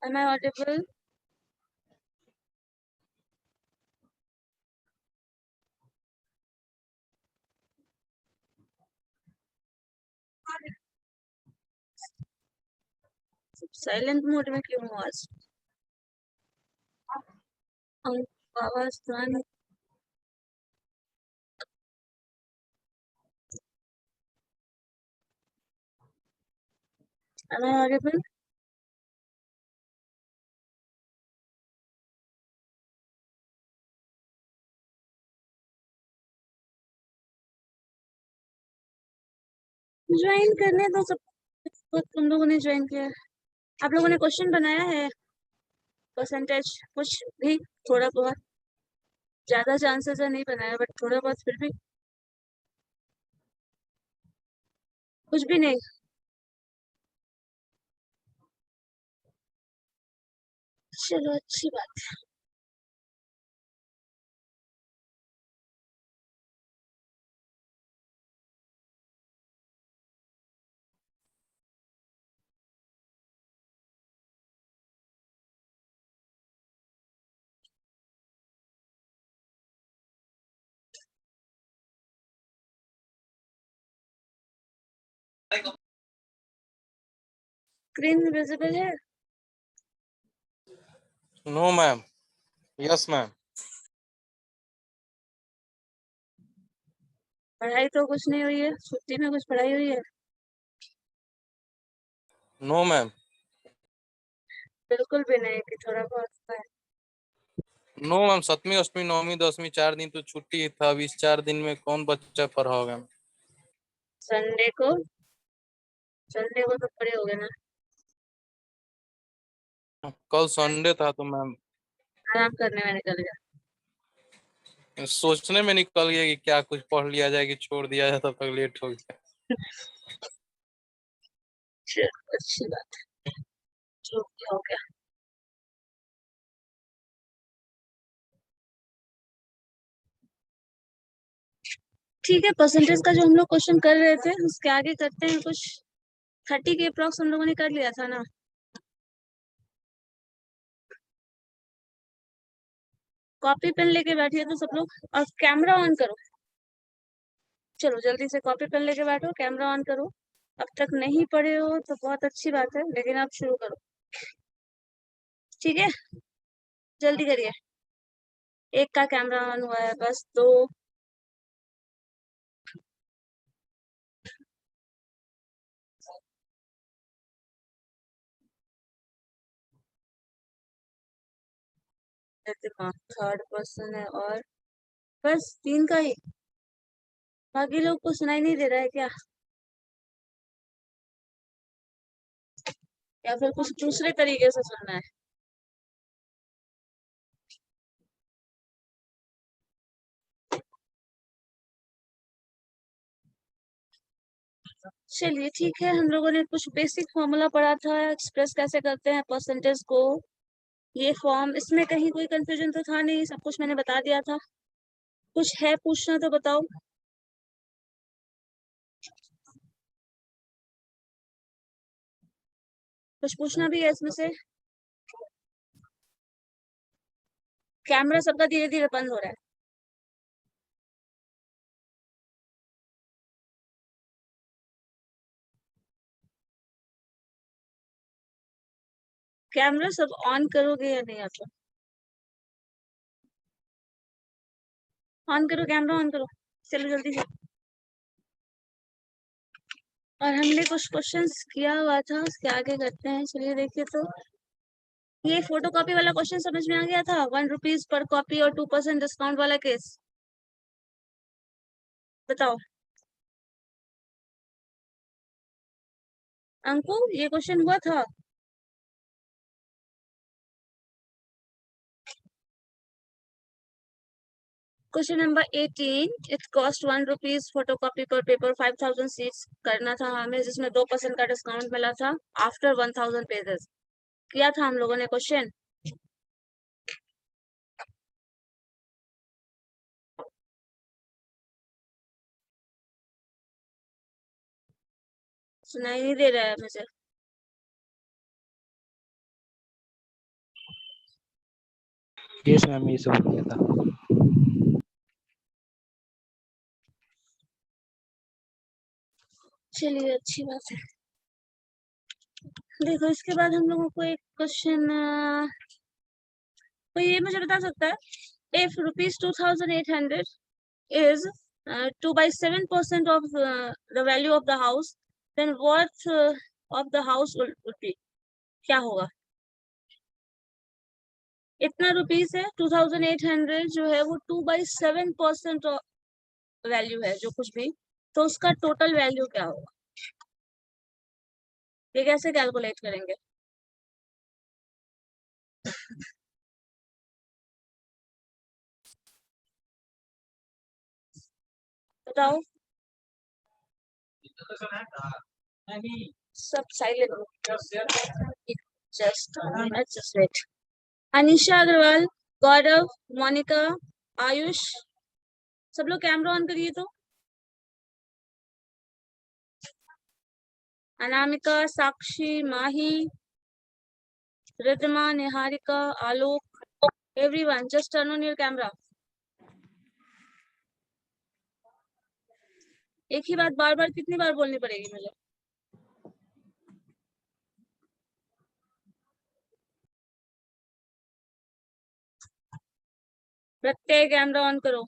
Am I audible? Silent mode में क्यों हूँ आज? आवाज तो नहीं। Am I audible? ज्वाइन करने दो सब। तुम लोगों ने ज्वाइन किया है। आप लोगों ने क्वेश्चन बनाया है? परसेंटेज कुछ भी, थोड़ा बहुत। ज्यादा चांसेस है नहीं बनाया, बट थोड़ा बहुत फिर भी। कुछ भी नहीं। चलो अच्छी बात है। स्क्रीन विजिबल है? No ma'am. Yes ma'am. पढ़ाई तो कुछ नहीं हुई है, छुट्टी में कुछ पढ़ाई हुई है? No ma'am. बिल्कुल भी नहीं कि थोड़ा बहुत हुआ है। नो मैम, 7वीं 8वीं 9वीं 10वीं 4 दिन तो छुट्टी ही था। अब इस 4 दिन में कौन बच्चा पढ़ा होगा? संडे को, संडे को तो पढ़े होगे ना? कल संडे था तो मैम आराम करने में निकल गया। सोचने में निकल गया कि क्या कुछ पढ़ लिया जाए कि छोड़ दिया जाए, तब तक लेट हो गया। चलो अच्छी बात है, जो भी हो गया। ठीक है, परसेंटेज का जो हम लोग क्वेश्चन कर रहे थे उसके आगे करते हैं कुछ। 30 के अप्रॉक्स हम लोगों ने कर लिया था ना? कॉपी पेन लेके बैठिए तो सब लोग, और कैमरा ऑन करो। चलो जल्दी से कॉपी पेन लेके बैठो, कैमरा ऑन करो। अब तक नहीं पढ़े हो तो बहुत अच्छी बात है, लेकिन आप शुरू करो। ठीक है, जल्दी करिए। एक का कैमरा ऑन हुआ है, बस दो। दिमाग थर्ड पर्सन है, और बस 3 का ही। बाकी लोग को सुनाई नहीं दे रहा है क्या? या फिर कुछ दूसरे तरीके से सुनना है? चलिए ठीक है, हम लोगों ने कुछ बेसिक फॉर्मूला पढ़ा था, एक्सप्रेस कैसे करते हैं परसेंटेज को। ये फॉर्म, इसमें कहीं कोई कंफ्यूजन तो था नहीं, सब कुछ मैंने बता दिया था। कुछ है पूछना तो बताओ। कुछ पूछना भी है इसमें से? कैमरा सबका धीरे धीरे बंद हो रहा है। कैमरा सब ऑन करोगे या नहीं आप लोग? ऑन करो, कैमरा ऑन करो। चलो जल्दी से। और हमने कुछ क्वेश्चंस किया हुआ था, उसके आगे करते हैं। चलिए देखिए तो। ये फोटो कॉपी वाला क्वेश्चन समझ में आ गया था, 1 रुपीज पर कॉपी और 2% डिस्काउंट वाला केस। बताओ अंकु, ये क्वेश्चन हुआ था? Question number 18, it cost 1 rupees photocopy पर पेपर 5000 सीट्स करना था हमें, जिसमें 2% का डिस्काउंट मिला था आफ्टर 1000 पेजेस। किया था हम लोगों ने क्वेश्चन। सुनाई नहीं दे रहा है मुझे। यस मैम, ये सब हो गया था। चलिए अच्छी बात है। देखो इसके बाद हम लोगों को एक क्वेश्चन, तो ये मुझे बता सकता है, if rupees 2800 is 2 by 7% of the value of the house, then worth of the house would be, क्या होगा? इतना रुपीस है, 2800 जो है वो 2 by 7% वैल्यू है जो कुछ भी, तो उसका टोटल वैल्यू क्या होगा? ये कैसे कैलकुलेट करेंगे? बताओ, सब silent, just wait. Anisha Agrawal, Gaurav, Monika, Ayush, सब लोग कैमरा ऑन करिए। तो Anamika, Sakshi, Mahi, Riddhima, Niharika, Alok, everyone just turn on your camera. एक ही बात बार बार कितनी बार बोलनी पड़ेगी मुझे? प्रत्येक कैमरा ऑन करो।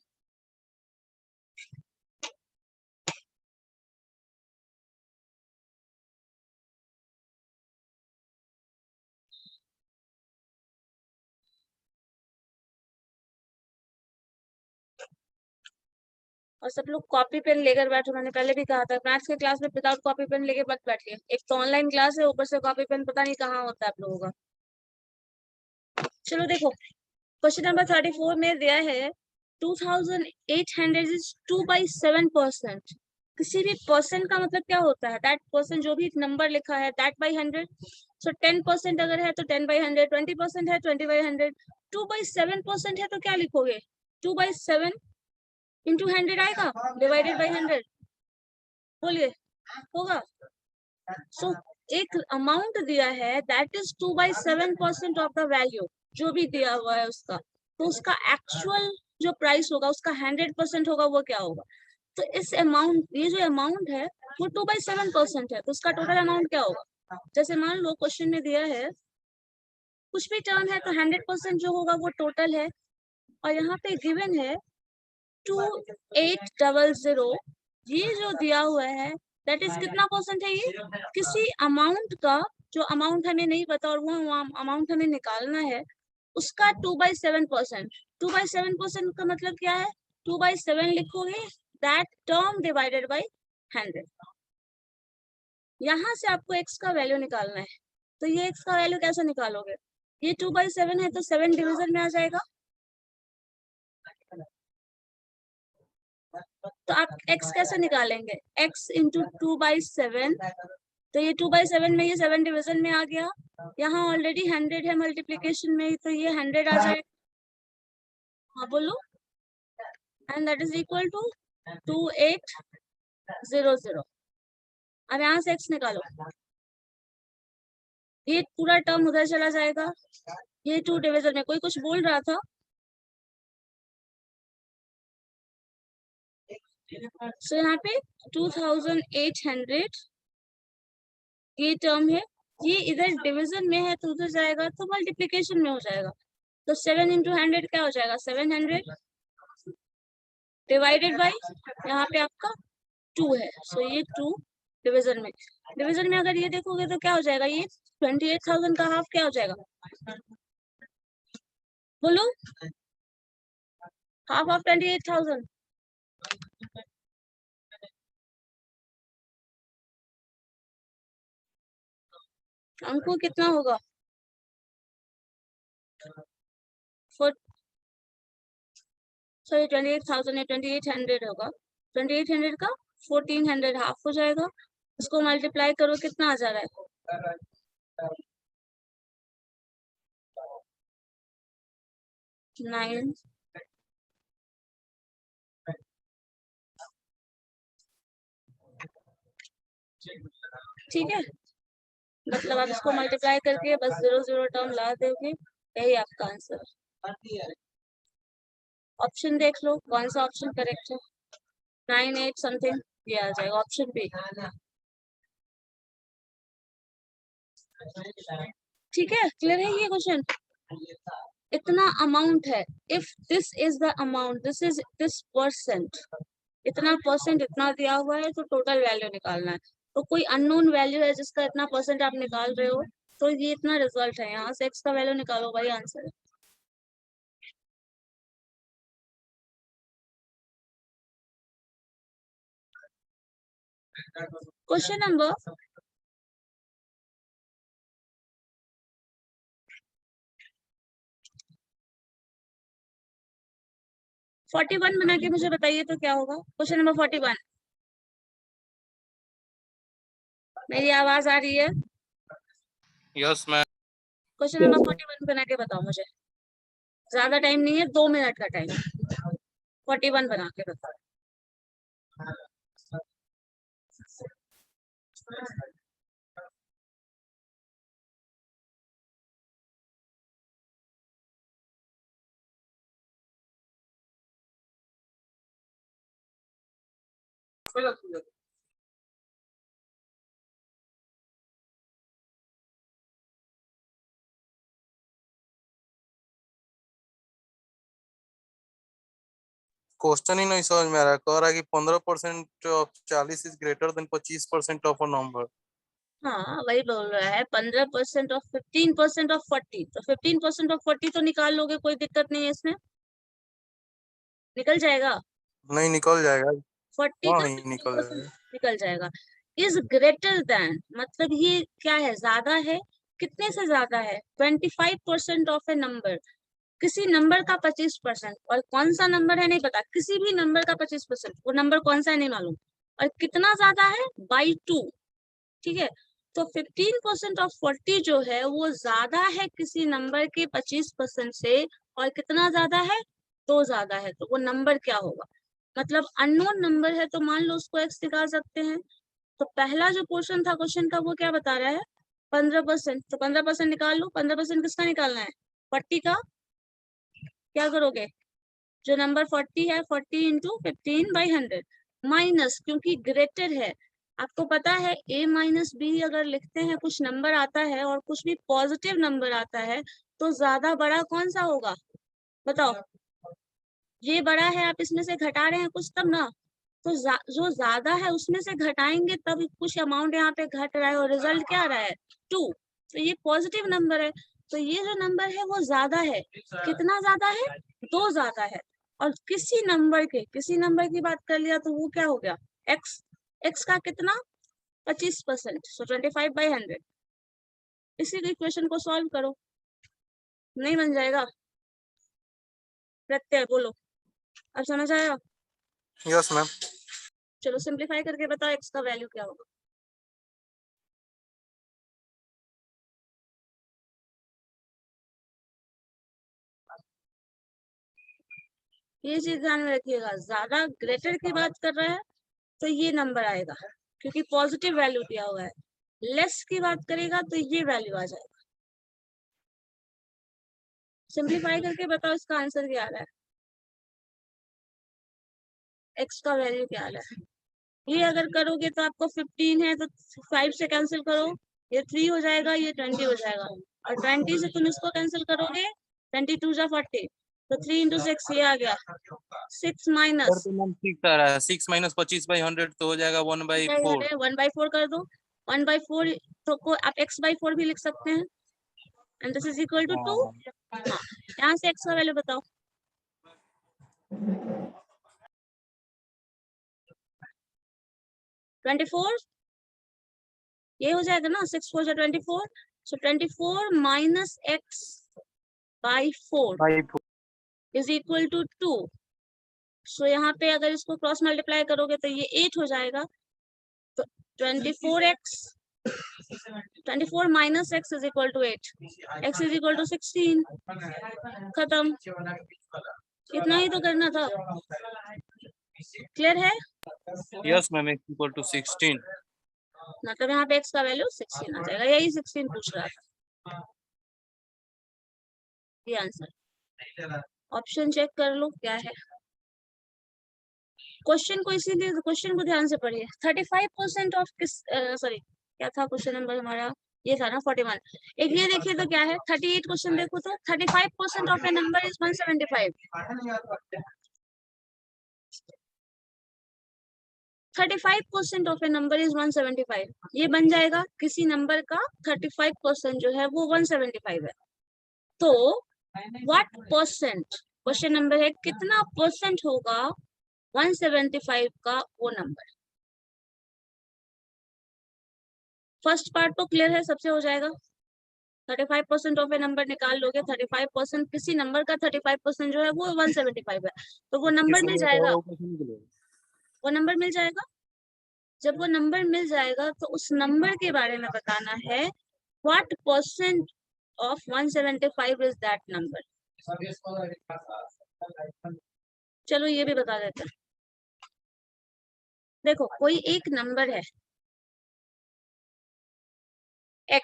और सब लोग कॉपी पेन लेकर बैठो। मैंने पहले भी कहा था, मैथ्स के क्लास में विदाउट कॉपी पेन लेके मत बैठिए। एक तो ऑनलाइन क्लास है, ऊपर से कॉपी पेन पता नहीं कहाँ होता है आप लोगों का। चलो देखो, क्वेश्चन नंबर 34 में दिया है 2800 इज 2 by 7%। किसी भी परसेंट का मतलब क्या होता है? दैट परसेंट, जो भी नंबर लिखा है दैट बाई 100। सो 10% अगर है तो 10 by 100, 20% है 20 by 100, 2 by 7% है तो क्या लिखोगे? 2 by 7 इंटू 100 आएगा, डिवाइडेड बाई 100, बोलिए होगा? सो एक अमाउंट दिया है that is 2 by 7% of the value, जो भी दिया हुआ है उसका, तो उसका एक्चुअल जो प्राइस होगा उसका 100% होगा, वो क्या होगा? तो इस अमाउंट, ये जो अमाउंट है वो 2 by 7% है, तो उसका टोटल अमाउंट क्या होगा? जैसे मान लो क्वेश्चन में दिया है कुछ भी टर्म है तो 100% जो होगा वो टोटल है, और यहाँ पे गिवन है 2800, ये जो दिया हुआ है दैट इज कितना परसेंट है? ये किसी अमाउंट का, जो अमाउंट हमें नहीं पता और वो अमाउंट हमें निकालना है, उसका 2 by 7%। 2 by 7% का मतलब क्या है? 2 by 7 लिखोगे, दैट टर्म डिवाइडेड बाई 100। यहाँ से आपको x का वैल्यू निकालना है, तो ये x का वैल्यू कैसे निकालोगे? ये 2 by 7 है तो 7 डिवीजन में आ जाएगा, तो आप x कैसे निकालेंगे? x इंटू 2 by 7, तो ये 2 by 7 में ये 7 डिवीजन में आ गया। यहाँ ऑलरेडी 100 है मल्टीप्लीकेशन में, तो ये 100 आ जाएगा। हाँ बोलो। And that is equal to 2800। अब यहाँ से x निकालो, ये पूरा टर्म उधर चला जाएगा, ये 2 डिवीजन में। कोई कुछ बोल रहा था? सो यहाँ पे 2800 ये टर्म है, ये इधर डिवीजन में है तो उधर जाएगा, तो मल्टीप्लीकेशन में हो जाएगा। तो 7 इंटू 100 क्या हो जाएगा? 700 डिवाइडेड बाई, यहाँ पे आपका 2 है, सो ये 2 डिवीजन में। डिवीजन में अगर ये देखोगे तो क्या हो जाएगा? ये 28,000 का हाफ क्या हो जाएगा? बोलो, हाफ ऑफ 28,000। हमको कितना होगा? सॉरी 28,000 है, 2800 होगा। 2800 का 1400 हाफ हो जाएगा, इसको मल्टीप्लाई करो, कितना आ जा रहा है? 9। ठीक है, मतलब आप इसको मल्टीप्लाई करके बस 0 0 टर्म ला दोगे, यही आपका आंसर है। ऑप्शन देख लो कौन सा ऑप्शन करेक्ट है। 9 8 समथिंग ये आ जाएगा ऑप्शन बी। ठीक है, क्लियर है ये क्वेश्चन। इतना अमाउंट है, if this is the amount, this is this percent, इतना परसेंट इतना दिया हुआ है तो टोटल वैल्यू निकालना है। तो कोई अननोन वैल्यू है जिसका इतना परसेंट आप निकाल रहे हो, तो ये इतना रिजल्ट है, यहाँ से एक्स का वैल्यू निकालो, वही आंसर है। क्वेश्चन नंबर 41 बना के मुझे बताइए तो क्या होगा। क्वेश्चन नंबर 41, मेरी आवाज आ रही है? Yes ma'am. क्वेश्चन नंबर 41 बना के बताओ मुझे, ज्यादा टाइम नहीं है, 2 मिनट का टाइम। 41 बना के बताओ। क्वेश्चन ही नहीं समझ में आ रहा है। कह रहा है कि 15% of 40 is greater than 25% of a number. हाँ वही बोल रहा है, 15% ऑफ 15% ऑफ 40, तो 15% ऑफ 40 तो निकाल लोगे, कोई दिक्कत नहीं है इसमें, निकल जाएगा। नहीं निकल जाएगा। 40 हाँ का नहीं निकल 15% जाएगा। निकल जाएगा। इज ग्रेटर देन मतलब ये क्या है, ज्यादा है, कितने से ज्यादा है? 25% ऑफ ए नंबर, किसी नंबर का 25%, और कौन सा नंबर है नहीं पता, किसी भी नंबर का 25%, वो नंबर कौन सा है नहीं मालूम, और कितना ज्यादा है, बाई 2। ठीक है, तो 15% ऑफ 40 जो है वो ज्यादा है किसी नंबर के 25% से, और कितना ज्यादा है, 2 ज्यादा है, तो वो नंबर क्या होगा? मतलब अननोन नंबर है तो मान लो उसको एक्स निकाल सकते हैं। तो पहला जो पोर्शन था क्वेश्चन का वो क्या बता रहा है, 15%, तो 15% निकाल लो। 15% किसका निकालना है, 40 का। क्या करोगे, जो नंबर 40 है, 40 इंटू 15/100, माइनस, क्योंकि ग्रेटर है, आपको पता है a माइनस बी अगर लिखते हैं, कुछ नंबर आता है और कुछ भी पॉजिटिव नंबर आता है, तो ज्यादा बड़ा कौन सा होगा बताओ। ये बड़ा है, आप इसमें से घटा रहे हैं कुछ तब ना, तो जो ज्यादा है उसमें से घटाएंगे तब कुछ अमाउंट यहाँ पे घट रहा है, और रिजल्ट क्या आ रहा है, 2। तो ये पॉजिटिव नंबर है, तो ये जो नंबर है वो ज्यादा है, कितना ज्यादा है, 2 ज्यादा है। और किसी नंबर की बात कर लिया तो वो क्या हो गया, एक्स। एक्स का कितना, 25%, सो 25/100। इसी इक्वेशन को सॉल्व करो, नहीं बन जाएगा। प्रत्यय बोलो, अब समझ आया? Yes ma'am. चलो सिंप्लीफाई करके बताओ एक्स का वैल्यू क्या होगा। ये चीज ध्यान में रखिएगा, ज्यादा ग्रेटर की बात कर रहा है तो ये नंबर आएगा, क्योंकि पॉजिटिव वैल्यू दिया हुआ है। लेस की बात करेगा तो ये वैल्यू आ जाएगा। सिंप्लीफाई करके बताओ इसका आंसर क्या आ रहा है, एक्स का वैल्यू क्या आ रहा है। ये अगर करोगे तो आपको 15 है तो 5 से कैंसिल करो, ये 3 हो जाएगा, ये 20 हो जाएगा, और 20 से तुम इसको कैंसिल करोगे, 22 जा 40, तो 3 इंटू 6 ये आ गया, 6 माइनस, तो मैम 6 आ रहा है। 6 माइनस 25/100 तो हो जाएगा 1/4। 1/4 कर दो। 1/4 तो को आप x/4 भी लिख सकते हैं, and this is equal to 2। हाँ, यहाँ से x का वैल्यू बताओ। 24, ये हो जाएगा ना, 6 4 24, so 24 minus x/4 is equal to 2। So यहाँ पे अगर इसको क्रॉस मल्टीप्लाई करोगे तो ये 8 हो जाएगा, तो 24 minus x is equal to 8, x is equal to 16, खत्म। इतना ही तो करना था, क्लियर है? Yes ma'am x equal to 16। मतलब यहाँ पे x का वैल्यू 16 आ जाएगा, यही 16 पूछ रहा था, ये आंसर। ऑप्शन चेक कर लो क्या है। क्वेश्चन को इसीलिए क्वेश्चन को ध्यान से पढ़िए। 35% ऑफ किस सॉरी क्या था क्वेश्चन नंबर हमारा, ये था ना 41। एक ये देखिए तो क्या है 38 क्वेश्चन देखो तो 35% of a number is 175। 35% of a number is 175। ये बन जाएगा किसी नंबर का 35% जो है वो 175 है। तो व्हाट परसेंट, क्वेश्चन नंबर है कितना परसेंट होगा 175 का वो नंबर। फर्स्ट पार्ट तो क्लियर है, सबसे हो जाएगा। 35% ऑफ ए नंबर निकाल लोगे, 35% किसी नंबर का 35% जो है वो 175 है, तो वो नंबर मिल जाएगा। वो नंबर मिल जाएगा। जब वो नंबर मिल जाएगा तो उस नंबर के बारे में बताना है what percent of 175 is that number. चलो ये भी बता देते हैं। देखो कोई एक नंबर है x,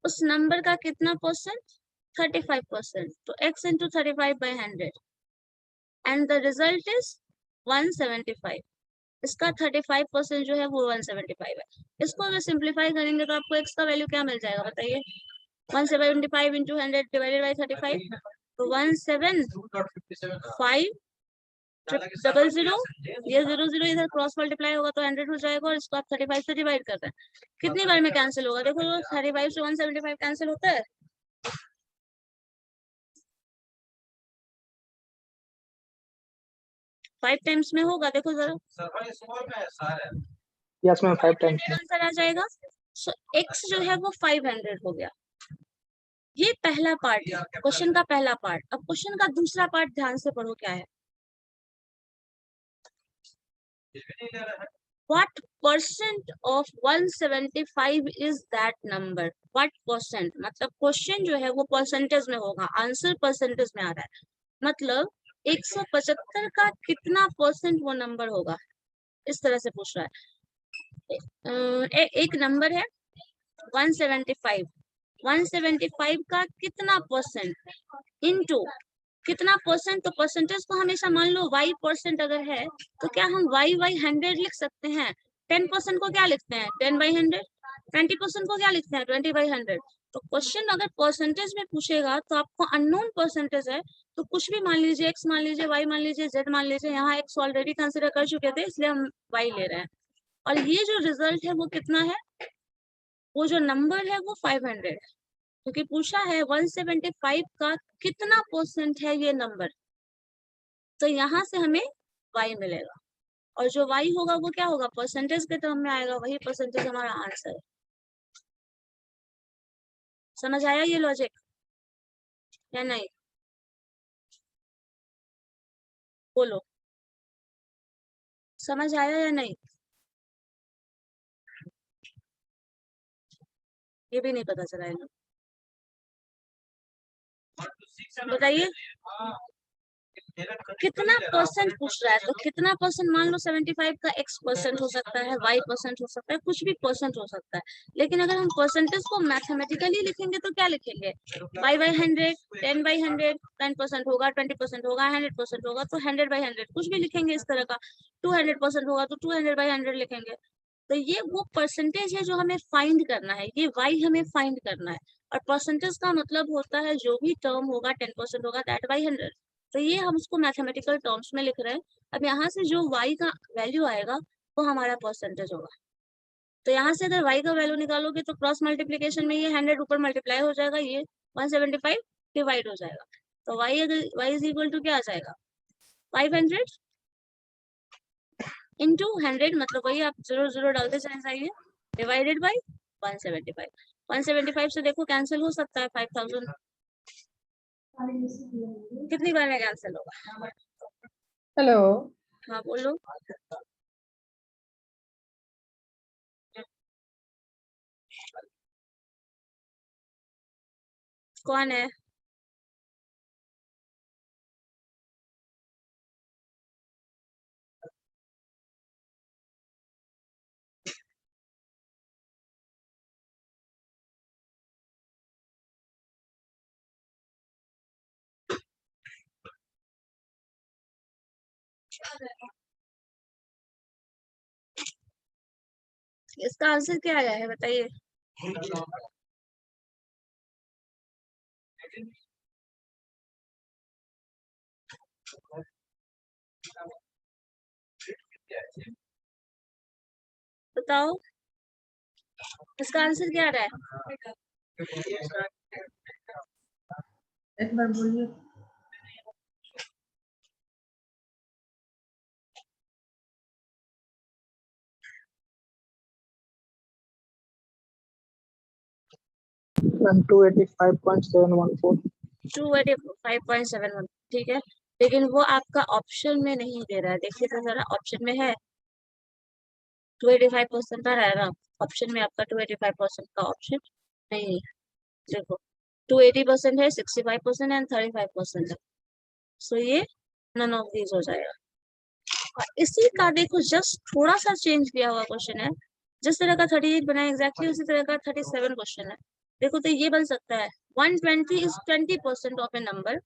उस नंबर का कितना परसेंट 35%, तो x into 35/100 and the result is 175। इसका 35% जो है वो 175 है। इसको अगर सिंप्लीफाई करेंगे तो आपको x का वैल्यू क्या मिल जाएगा बताइए। 175 इंटू 100 डिवाइडेड बाई 35, तो 175 00, ये 0 0 इधर क्रॉस मल्टीप्लाई होगा तो 100 हो जाएगा, और इसको आप 35 से डिवाइड कर रहे हैं। कितनी बार में कैंसिल होगा देखो, 35 से 175 कैंसिल होता है। 5 टाइम्स में होगा, देखो जरा। यस मैम 5 टाइम्स में। आंसर आ जाएगा। सो x जो है वो 500 हो गया। ये पहला पार्ट, क्वेश्चन का पहला पार्ट। अब क्वेश्चन का दूसरा पार्ट ध्यान से पढ़ो क्या है। What percent of 175 is that number? What percent मतलब क्वेश्चन जो है वो परसेंटेज में होगा, आंसर परसेंटेज में आ रहा है। मतलब 175 का कितना परसेंट वो नंबर होगा, इस तरह से पूछ रहा है। एक नंबर है 175, 175 का कितना परसेंट इनटू कितना परसेंट, तो परसेंटेज को हमेशा मान लो y% अगर है तो क्या हम y/100 लिख सकते हैं। 10% को क्या लिखते हैं 10/100, 20% को क्या लिखते हैं 20/100। तो क्वेश्चन अगर परसेंटेज में पूछेगा तो आपको अननोन परसेंटेज है, तो कुछ भी मान लीजिए, x मान लीजिए, y मान लीजिए, z मान लीजिए। यहाँ x ऑलरेडी कंसिडर कर चुके थे इसलिए हम y ले रहे हैं। और ये जो रिजल्ट है वो कितना है, वो जो नंबर है वो 500 है, क्योंकि पूछा है 175 का कितना परसेंट है ये नंबर। तो यहाँ से हमें y मिलेगा, और जो y होगा वो क्या होगा परसेंटेज के टर्म में आएगा, वही परसेंटेज हमारा आंसर है। समझ आया ये लॉजिक या नहीं, बोलो समझ आया या नहीं। ये भी नहीं पता चला है ना, बताइए कितना परसेंट पूछ रहा है। तो कितना परसेंट, मान लो 75 का x% हो सकता है, y% हो सकता है, कुछ भी परसेंट हो सकता है। लेकिन अगर हम परसेंटेज को मैथमेटिकली लिखेंगे तो क्या लिखेंगे y/100, 10/100, 10% होगा, 20% होगा, 100% होगा तो 100/100, कुछ भी लिखेंगे इस तरह का। 200% होगा तो 200/100 लिखेंगे। तो ये वो परसेंटेज है जो हमें फाइंड करना है, ये y हमें फाइंड करना है। और परसेंटेज का मतलब होता है जो भी टर्म होगा 10% होगा दैट बाई 100। तो ये हम उसको मैथमेटिकल टर्म्स में लिख रहे हैं। अब यहाँ से जो y का वैल्यू आएगा वो हमारा परसेंटेज होगा। तो यहाँ से अगर y का वैल्यू निकालोगे तो क्रॉस मल्टीप्लीकेशन में ये 100 ऊपर मल्टीप्लाई हो जाएगा, ये 175 डिवाइड हो जाएगा। तो y अगर y इज इक्वल टू क्या आ जाएगा 500 इंटू 100, मतलब वही आप 0 0 डालते चले जाइए, डिवाइडेड बाई 175। 175 से देखो कैंसिल हो सकता है 5000, कितनी बार में कैंसिल होगा। हेलो, हाँ बोलो। कौन है इसका आंसर क्या आया है बताइए। बताओ इसका आंसर क्या आ रहा है। एक बार बोलिए। मैम 285.714। 285.71 ठीक है, लेकिन वो आपका ऑप्शन में नहीं दे रहा है। देखिए तो जरा ऑप्शन में है 285% का रहेगा, ऑप्शन में आपका 285% का ऑप्शन नहीं है। देखो 280% है, 65% एंड 35% है। सो ये नन ऑफ दीज हो जाएगा। और इसी का देखो जस्ट थोड़ा सा चेंज किया हुआ क्वेश्चन है। जिस तरह का 38 बना है एग्जैक्टली उसी तरह का 37 क्वेश्चन है। देखो तो ये बन सकता है 120 is 20% of a number,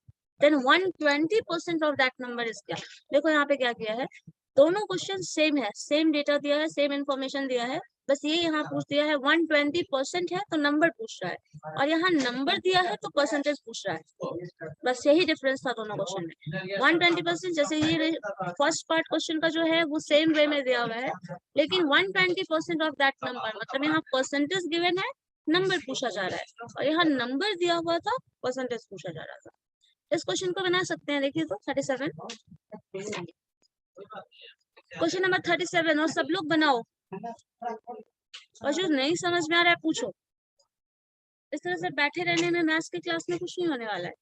then 120% of that number is क्या। देखो यहाँ पे क्या किया है, दोनों क्वेश्चन सेम है, सेम डेटा दिया है, सेम इन्फॉर्मेशन दिया है, बस ये यहाँ पूछ दिया है 120% है तो नंबर पूछ रहा है, और यहाँ नंबर दिया है तो परसेंटेज पूछ रहा है। बस यही डिफरेंस था दोनों क्वेश्चन में। 120% जैसे ये फर्स्ट पार्ट क्वेश्चन का जो है वो सेम वे में दिया हुआ है, लेकिन 120% ऑफ दैट नंबर मतलब यहाँ परसेंटेज गिवन है, नंबर पूछा जा रहा है, और यहाँ नंबर दिया हुआ था, परसेंटेज पूछा जा रहा था। इस क्वेश्चन को बना सकते हैं, देखिए तो 37 क्वेश्चन नंबर 37, और सब लोग बनाओ, और जो नहीं समझ में आ रहा है पूछो। इस तरह से बैठे रहने में मैथ्स की क्लास में कुछ नहीं होने वाला है।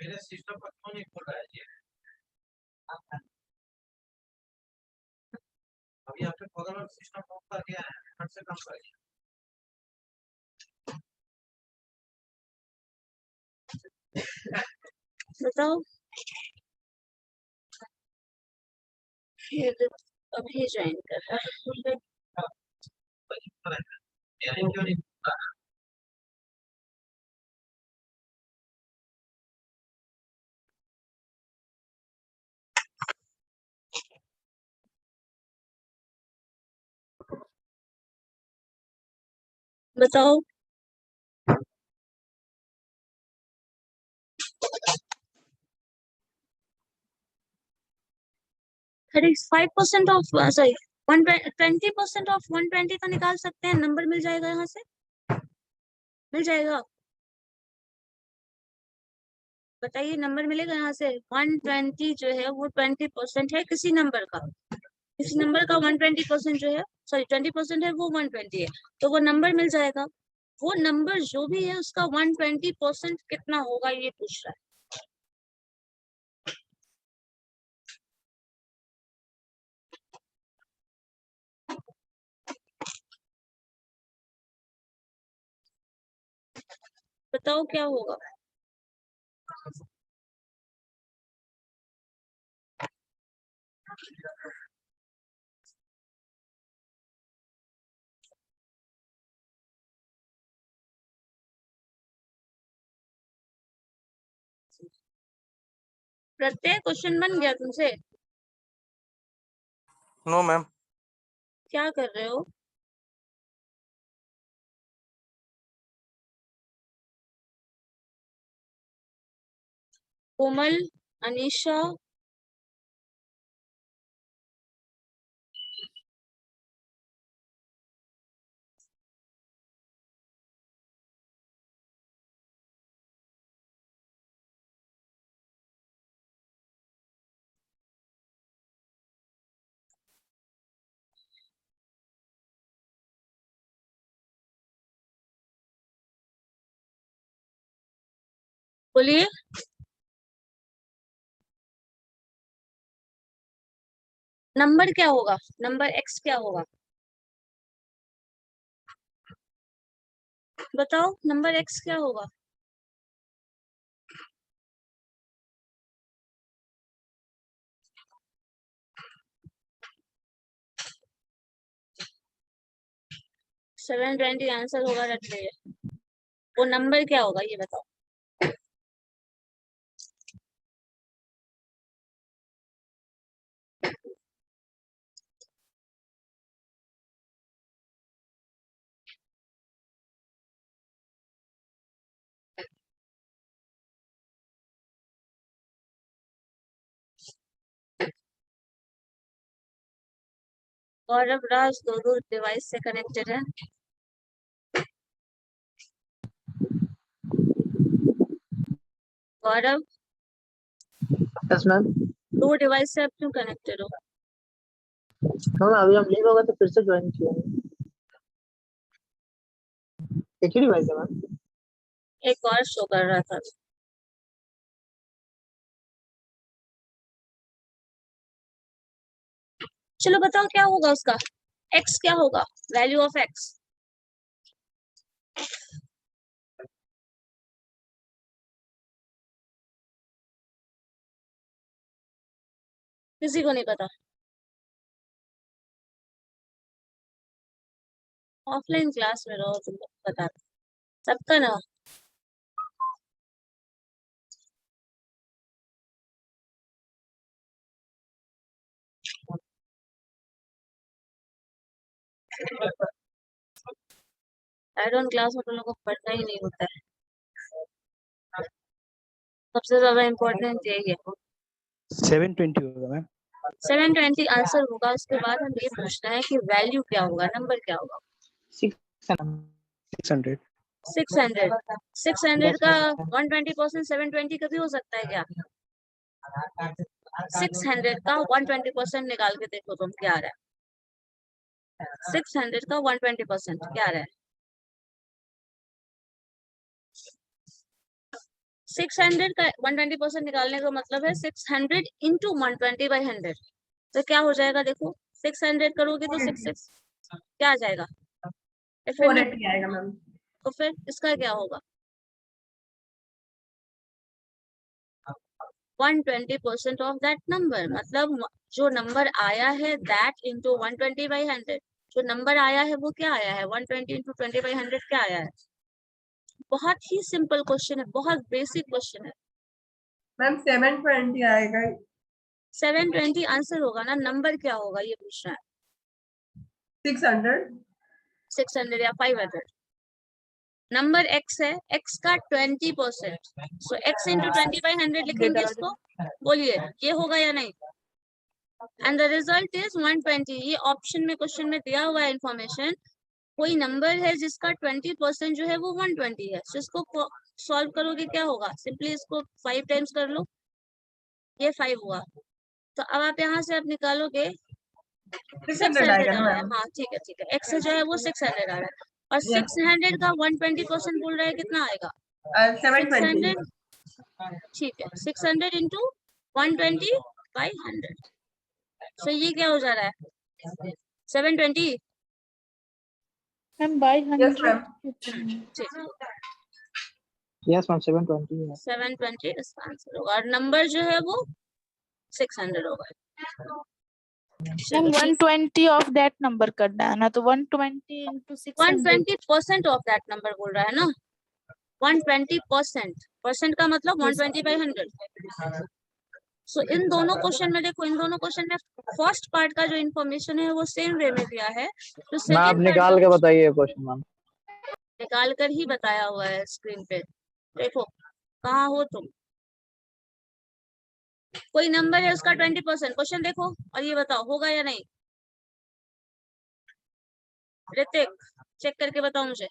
मेरे सिस्टम पर क्यों नहीं खोल रहा है ये? अभी आपने खोला सिस्टम ऑफ कर दिया है, फट से काम करिए। बताओ ये अभी ज्वाइन कर रहा है। क्यों नहीं? बताओ 35% ऑफ सॉरी 20% ऑफ 120 का निकाल सकते हैं, नंबर मिल जाएगा यहाँ से, मिल जाएगा। बताइए नंबर मिलेगा यहाँ से। 120 जो है वो 20% है किसी नंबर का, किसी नंबर का 120% जो है, सॉरी 20% है वो 120 है, तो वो नंबर मिल जाएगा। वो नंबर जो भी है उसका 120% कितना होगा ये पूछ रहा है। बताओ क्या होगा। प्रत्येक क्वेश्चन बन गया तुमसे? No ma'am. क्या कर रहे हो? कोमल, अनीशा, बोलिए। नंबर क्या होगा, नंबर एक्स क्या होगा, बताओ नंबर एक्स क्या होगा। 720 आंसर होगा रट लीजिए। वो नंबर क्या होगा ये बताओ। गौरव राज दो डिवाइस से कनेक्टेड है। गौरव यस मैम। दो डिवाइस से आप क्यों कनेक्टेड हो? मैम अभी हम लीव होगा तो फिर से ज्वाइन किएंगे। एक ही डिवाइस है मैम। एक और शो कर रहा था। चलो बताओ क्या होगा उसका। x क्या होगा, वैल्यू ऑफ x। किसी को नहीं पता? ऑफलाइन क्लास में रहो तुम लोग, बता सबका ना। एडोन क्लास में तुम लोग को पढ़ना ही नहीं होता है। सबसे ज्यादा इम्पोर्टेंट यही है। 720 होगा मैम। 720 आंसर होगा। उसके बाद हम ये पूछना है कि वैल्यू क्या होगा, नंबर क्या होगा। 600। 600 का 120% 720 कभी हो सकता है क्या? 600 का 120% निकाल के देखो तुम क्या आ रहा है। 600 का 120% क्या आ रहा है? 600 का 120% निकालने का मतलब है 600 इंटू 120/100। तो क्या हो जाएगा देखो, 600 करोगे तो 6 क्या आ जाएगा? 480 आएगा मैम। तो फिर इसका क्या होगा? 120% ऑफ दैट नंबर, मतलब जो नंबर आया है दैट इंटू 120/100। जो नंबर आया है वो क्या आया है? 120 इंटू 20/100 क्या आया है? बहुत ही सिंपल क्वेश्चन है, बहुत बेसिक क्वेश्चन है। मैम 720 आएगा। 720 आंसर होगा ना, नंबर क्या होगा ये पूछना है। 600 600 या 500। नंबर x है, x का 20%, सो x इंटू 20/100 लिखेंगे इसको। बोलिए ये होगा या नहीं? And the result is 120। ये ऑप्शन में क्वेश्चन में दिया हुआ है इंफॉर्मेशन। कोई नंबर है जिसका 20% जो है वो 120 है, तो इसको सॉल्व करोगे क्या होगा? सिंपली इसको 5 टाइम्स कर लो, ये 5 हुआ। तो अब आप यहाँ से आप निकालोगे 600 600 आएगा आ ना रहा है। मैम। हाँ ठीक है, x जो है वो 600 आ रहा है, और Yes. 600 का 120% बोल रहा है, कितना आएगा? 720 600 ठीक है, 600 इंटू 120/100। सो ये क्या हो जा रहा है? 720। Ma'am by 100। ठीक, यस मैम 720 है। 720 इसका आंसर होगा, और नंबर जो है वो 600 होगा। मैम 120 ऑफ दैट नंबर करना है ना, तो 120 इंटू 600। 120% ऑफ दैट नंबर बोल रहा है ना, 120%। परसेंट का मतलब 120/100। सो इन दोनों क्वेश्चन में देखो, इन दोनों क्वेश्चन में फर्स्ट पार्ट का जो इन्फॉर्मेशन है वो सेम वे में दिया है, तो मैम आप सेकंड पार्ट निकाल के बताइए क्वेश्चन मैम। निकाल कर ही बताया हुआ है स्क्रीन पे। देखो कहाँ हो तुम। कोई नंबर है उसका 20%, क्वेश्चन देखो और ये बताओ होगा या नहीं। ऋतिक चेक करके बताओ मुझे।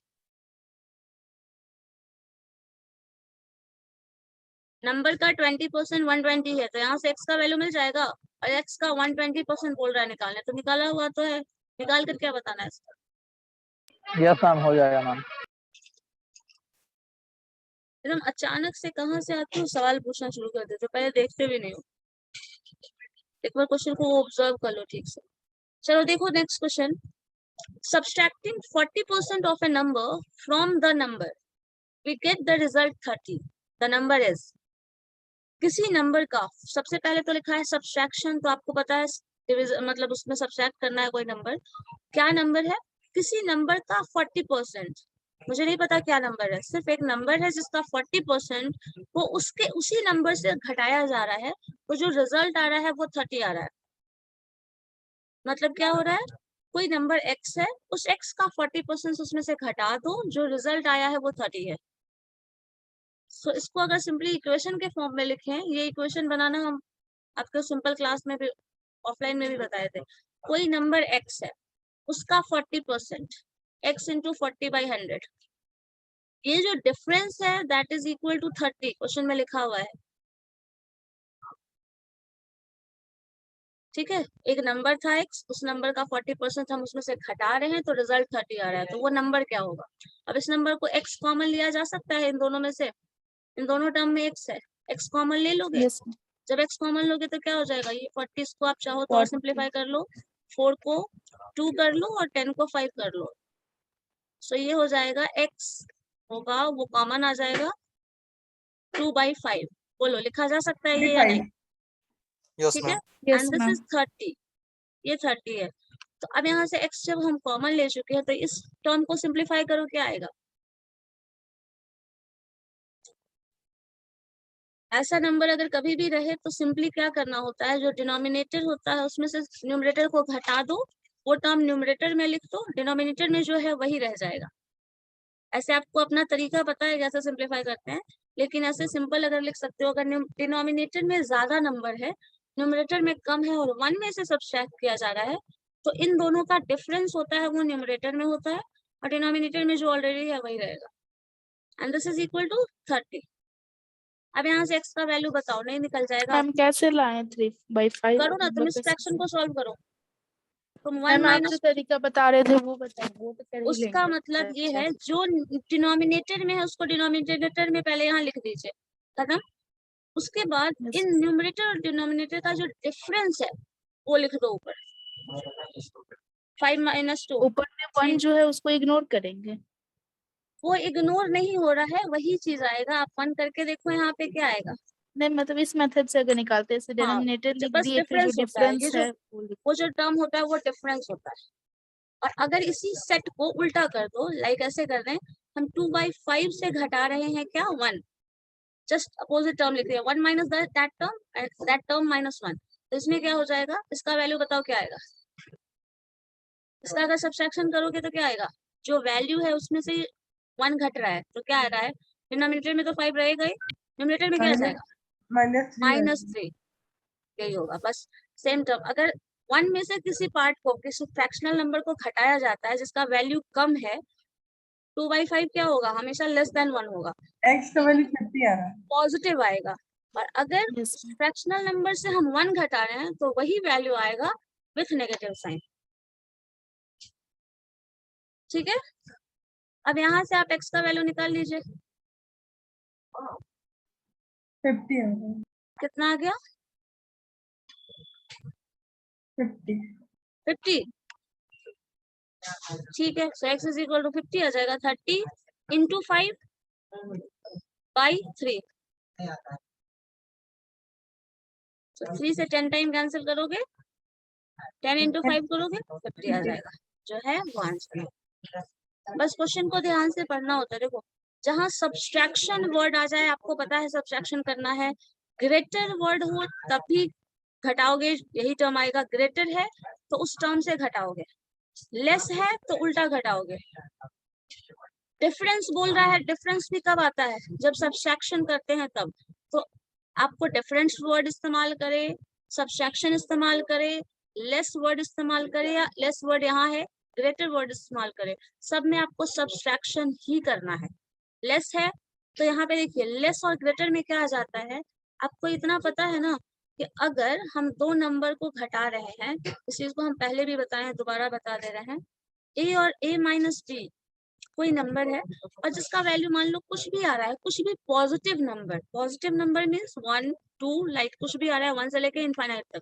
नंबर का 20% 120 है, तो यहाँ से x का वैल्यू मिल जाएगा, और x का 120% बोल रहा है निकालने, तो निकाला हुआ तो है, निकाल कर क्या बताना है इसका। यस मैम हो जाएगा मैम। एकदम अचानक से कहाँ से आते हो सवाल पूछना शुरू कर देते हो, पहले देखते भी नहीं हो। एक बार क्वेश्चन को ऑब्जर्व कर लो ठीक से। चलो देखो next question. Subtracting 40% of a number from the number, we get the result 30. The number is, किसी नंबर का सबसे पहले तो लिखा है सब्सट्रैक्शन, तो आपको पता है मतलब उसमें सब्सट्रैक्ट करना है कोई नंबर। क्या नंबर है? किसी नंबर का 40%, मुझे नहीं पता क्या नंबर है, सिर्फ एक नंबर है जिसका 40% वो उसके उसी नंबर से घटाया जा रहा है, तो जो रिजल्ट आ रहा है वो 30 आ रहा है। मतलब क्या हो रहा है, कोई नंबर x है, उस x का 40% उसमें से घटा दो, जो रिजल्ट आया है वो 30 है। सो इसको अगर सिंपली इक्वेशन के फॉर्म में लिखें, ये इक्वेशन बनाना हम आपके सिंपल क्लास में भी ऑफलाइन में भी बताए थे। कोई नंबर x है, उसका 40%, x इंटू 40/100, ये जो डिफरेंस है that is equal to 30, question में लिखा हुआ है। ठीक है, एक नंबर था x, उस नंबर का 40% हम उसमें से घटा रहे हैं तो रिजल्ट 30 आ रहा है, तो वो नंबर क्या होगा। अब इस नंबर को x कॉमन लिया जा सकता है इन दोनों में से, इन दोनों टर्म में x है, x कॉमन ले लोगे। Yes, ma'am. जब x कॉमन लोगे तो क्या हो जाएगा, ये 40 को आप चाहो तो और 40. सिंप्लीफाई कर लो, 4 को 2 कर लो और 10 को 5 कर लो। सो ये हो जाएगा x होगा, वो कॉमन आ जाएगा 2/5। बोलो लिखा जा सकता है ये या नहीं। यस ठीक है, ma'am. Yes, and this ma'am. Is 30, ये 30 है। तो अब यहाँ से x जब हम कॉमन ले चुके हैं तो इस टर्म को सिंप्लीफाई करो, क्या आएगा। ऐसा नंबर अगर कभी भी रहे तो सिंपली क्या करना होता है, जो डिनोमिनेटर होता है उसमें से न्यूमरेटर को घटा दो, वो टर्म न्यूमरेटर में लिख दो, डिनोमिनेटर में जो है वही रह जाएगा। ऐसे आपको अपना तरीका पता है कैसे सिंप्लीफाई करते हैं, लेकिन ऐसे सिंपल अगर लिख सकते हो, अगर डिनोमिनेटर में ज्यादा नंबर है, न्यूमरेटर में कम है और 1 में से सब्ट्रैक्ट किया जा रहा है, तो इन दोनों का डिफरेंस होता है वो न्यूमरेटर में होता है और डिनोमिनेटर में जो ऑलरेडी है वही रहेगा। And this is equal to 30। अब यहाँ से x का वैल्यू बताओ, नहीं निकल जाएगा। मैम कैसे लाएं 3/5? करो ना, तुम इस फ्रैक्शन को सॉल्व करो। तुम 1 मैम आप जो माइनस, तरीका बता रहे थे वो बताइए, वो तो कर ही उसका लेंगे। मतलब ये अच्छा, है जो डिनोमिनेटर में है उसको डिनोमिनेटर में पहले यहाँ लिख दीजिए, खत्म। उसके बाद Yes. इन न्यूमरेटर और डिनोमिनेटर का जो डिफरेंस है वो लिख दो ऊपर, 5 - 2। ऊपर में 1 जो है उसको इग्नोर करेंगे। वो इग्नोर नहीं हो रहा है, वही चीज आएगा। आप 1 करके देखो यहाँ पे क्या आएगा। नहीं मतलब इस मेथड से अगर निकालते हैं, हाँ, डिनोमिनेटर लिख बस दिए, फिर जो डिफरेंस होता है, ये डिफरेंस जो है वो लिख वो जो टर्म होता है वो डिफरेंस होता है। और अगर इसी सेट को उल्टा कर दो, लाइक ऐसे कर रहे हैं, हम 2/5 से घटा रहे हैं क्या, 1, जस्ट अपोजिट टर्म लिख रहे हैं, 1 minus that term and that term -1। तो इसमें क्या हो जाएगा, इसका वैल्यू बताओ क्या आएगा। इसका अगर सब्ट्रैक्शन करोगे तो क्या आएगा, जो वैल्यू है उसमें से 1 घट रहा है तो क्या आ रहा है, डिनोमिनेटर में तो 5 रहेगा ही, न्यूमरेटर में क्या आ जाएगा, -3। यही होगा, बस सेम टर्म। अगर 1 में से किसी पार्ट को, किसी फ्रैक्शनल नंबर को घटाया जाता है जिसका वैल्यू कम है, 2/5 क्या होगा, हमेशा <<1 होगा, x का वैल्यू 50 आ रहा है। पॉजिटिव आएगा। और अगर Yes. फ्रैक्शनल नंबर से हम 1 घटा रहे हैं तो वही वैल्यू आएगा विथ नेगेटिव साइन। ठीक है, अब यहाँ से आप x का वैल्यू निकाल लीजिए, 50 आ रहा है। कितना आ गया, 50 50। ठीक है, सो x इज इक्वल टू 50 आ जाएगा, 30 इंटू 5/3। तो 3 से 10 टाइम कैंसिल करोगे, 10 इंटू 5 करोगे, 50 आ जाएगा, जो है वो आंसर है। बस क्वेश्चन को ध्यान से पढ़ना होता है। देखो, जहाँ सब्सट्रैक्शन वर्ड आ जाए, आपको पता है सब्सट्रैक्शन करना है, ग्रेटर वर्ड हो तभी घटाओगे, यही टर्म आएगा। ग्रेटर है तो उस टर्म से घटाओगे, लेस है तो उल्टा घटाओगे। डिफरेंस बोल रहा है, डिफरेंस भी कब आता है, जब सब्सट्रैक्शन करते हैं तब। तो आपको डिफरेंस वर्ड इस्तेमाल करे, सब्सट्रैक्शन इस्तेमाल करे, लेस वर्ड इस्तेमाल करे, या लेस वर्ड यहाँ है ग्रेटर वर्ड इस्तेमाल करे, सब में आपको सब्सट्रैक्शन ही करना है। लेस है तो यहाँ पे देखिए, लेस और ग्रेटर में क्या आ जाता है, आपको इतना पता है ना कि अगर हम 2 नंबर को घटा रहे हैं, इस चीज को हम पहले भी बताए हैं, दोबारा बता दे रहे हैं, a और a माइनस b कोई नंबर है और जिसका वैल्यू मान लो कुछ भी आ रहा है, कुछ भी पॉजिटिव नंबर मीन्स 1 2, लाइक कुछ भी आ रहा है 1 से लेके इनफाइनाइट तक,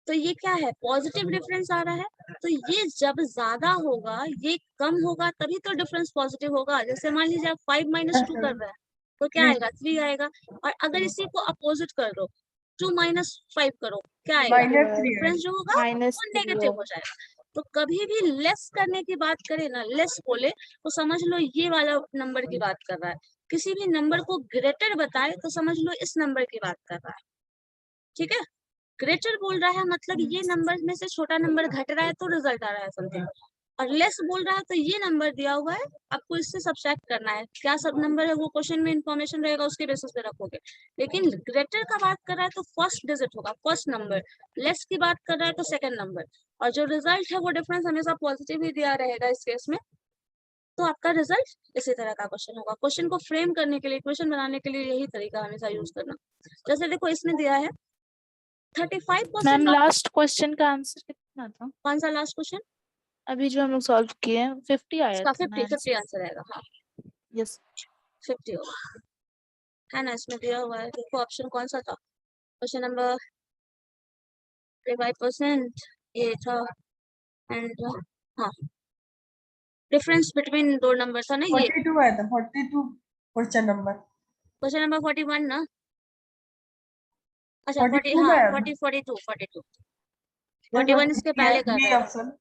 तो ये क्या है, पॉजिटिव डिफरेंस आ रहा है। तो ये जब ज्यादा होगा, ये कम होगा, तभी तो डिफरेंस पॉजिटिव होगा। जैसे मान लीजिए आप 5 - 2 कर रहे हैं तो क्या आएगा, 3 आएगा। और अगर इसी को अपोजिट कर दो, 2 - 5 करो, क्या आएगा, -3 डिफरेंस जो होगा वो -3 नेगेटिव हो जाएगा। तो कभी भी लेस करने की बात करे ना, लेस बोले तो समझ लो ये वाला नंबर की बात कर रहा है। किसी भी नंबर को ग्रेटर बताए तो समझ लो इस नंबर की बात कर रहा है। ठीक है, ग्रेटर बोल रहा है मतलब ये नंबर में से छोटा नंबर घट रहा है तो रिजल्ट आ रहा है समथिंग, और लेस बोल रहा है तो ये नंबर दिया हुआ है, आपको इससे सब्ट्रैक्ट करना है। क्या सब नंबर है वो क्वेश्चन में इंफॉर्मेशन रहेगा, उसके बेसिस पे रखोगे। लेकिन ग्रेटर का बात कर रहा है तो फर्स्ट डिजिट होगा, फर्स्ट नंबर। लेस की बात कर रहा है तो सेकंड नंबर, और जो रिजल्ट है वो डिफरेंस हमेशा पॉजिटिव ही दिया रहेगा इस केस में। तो आपका रिजल्ट इसी तरह का क्वेश्चन होगा। क्वेश्चन को फ्रेम करने के लिए, इक्वेशन बनाने के लिए यही तरीका हमेशा यूज करना। जैसे देखो इसमें दिया है 35% मैम ऑफ, लास्ट क्वेश्चन का आंसर कितना था? कौन सा लास्ट क्वेश्चन? अभी जो हम लोग सॉल्व किए हैं 50 आया इसका था ना 50 आंसर आएगा। हाँ यस 50 होगा, है ना, इसमें दिया हुआ है। देखो ऑप्शन कौन सा था, क्वेश्चन नंबर 35% ये था। एंड हाँ, डिफरेंस बिटवीन दो नंबर था ना ये। 42 आया था, 42 क्वेश्चन नंबर। क्वेश्चन नंबर 41 ना, अच्छा 40, 42 हाँ में आया 42 42 था। 41 इसके पहले का बी रहेगा, ऑप्शन।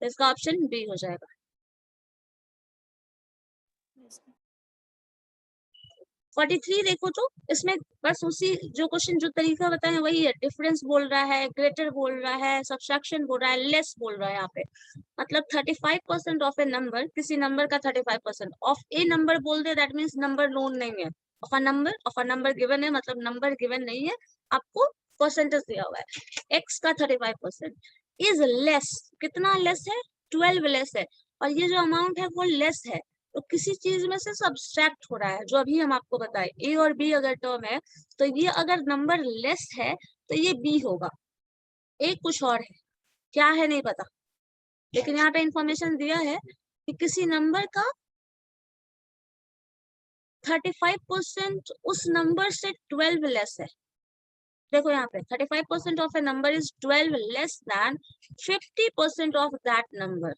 तो इसका ऑप्शन बी हो जाएगा। 43 देखो तो इसमें बस उसी जो क्वेश्चन जो तरीका बताए वही है। डिफरेंस बोल रहा है, ग्रेटर बोल रहा है, सब्ट्रैक्शन बोल रहा है, लेस बोल रहा है यहाँ पे। मतलब 35% ऑफ ए नंबर, किसी नंबर का 35% ऑफ ए नंबर बोल दे, दैट मीन्स नंबर नोन नहीं है। ऑफ अ नंबर गिवन है मतलब नंबर गिवन नहीं है, आपको परसेंटेज दिया हुआ है। एक्स का 35% इज लेस, कितना लेस है? 12 लेस है, और ये जो अमाउंट है वो लेस है, तो किसी चीज में से सब्सट्रैक्ट हो रहा है। जो अभी हम आपको बताए ए और बी अगर टर्म है तो ये अगर नंबर लेस है तो ये बी होगा। ए कुछ और है, क्या है नहीं पता, लेकिन यहाँ पे इंफॉर्मेशन दिया है कि किसी नंबर का 35% उस नंबर से 12 लेस है। देखो यहाँ पे 35% of a number is 12 less than 50% of that number,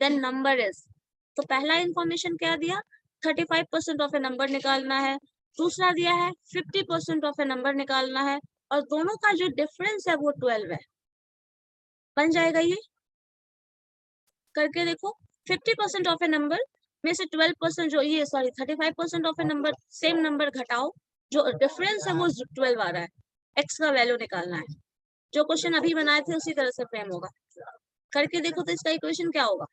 then number is. तो पहला इंफॉर्मेशन क्या दिया, 35% ऑफ ए नंबर निकालना है। दूसरा दिया है 50% ऑफ ए नंबर निकालना है, और दोनों का जो डिफरेंस है वो 12 है। बन जाएगा ये, करके देखो। 50% ऑफ ए नंबर में से 12% जो ये sorry 35% of a number, same number घटाओ, जो डिफरेंस है वो 12 आ रहा है। एक्स का वैल्यू निकालना है। जो क्वेश्चन अभी बनाए थे उसी तरह से फ्रेम होगा। करके देखो तो इसका इक्वेशन क्या होगा।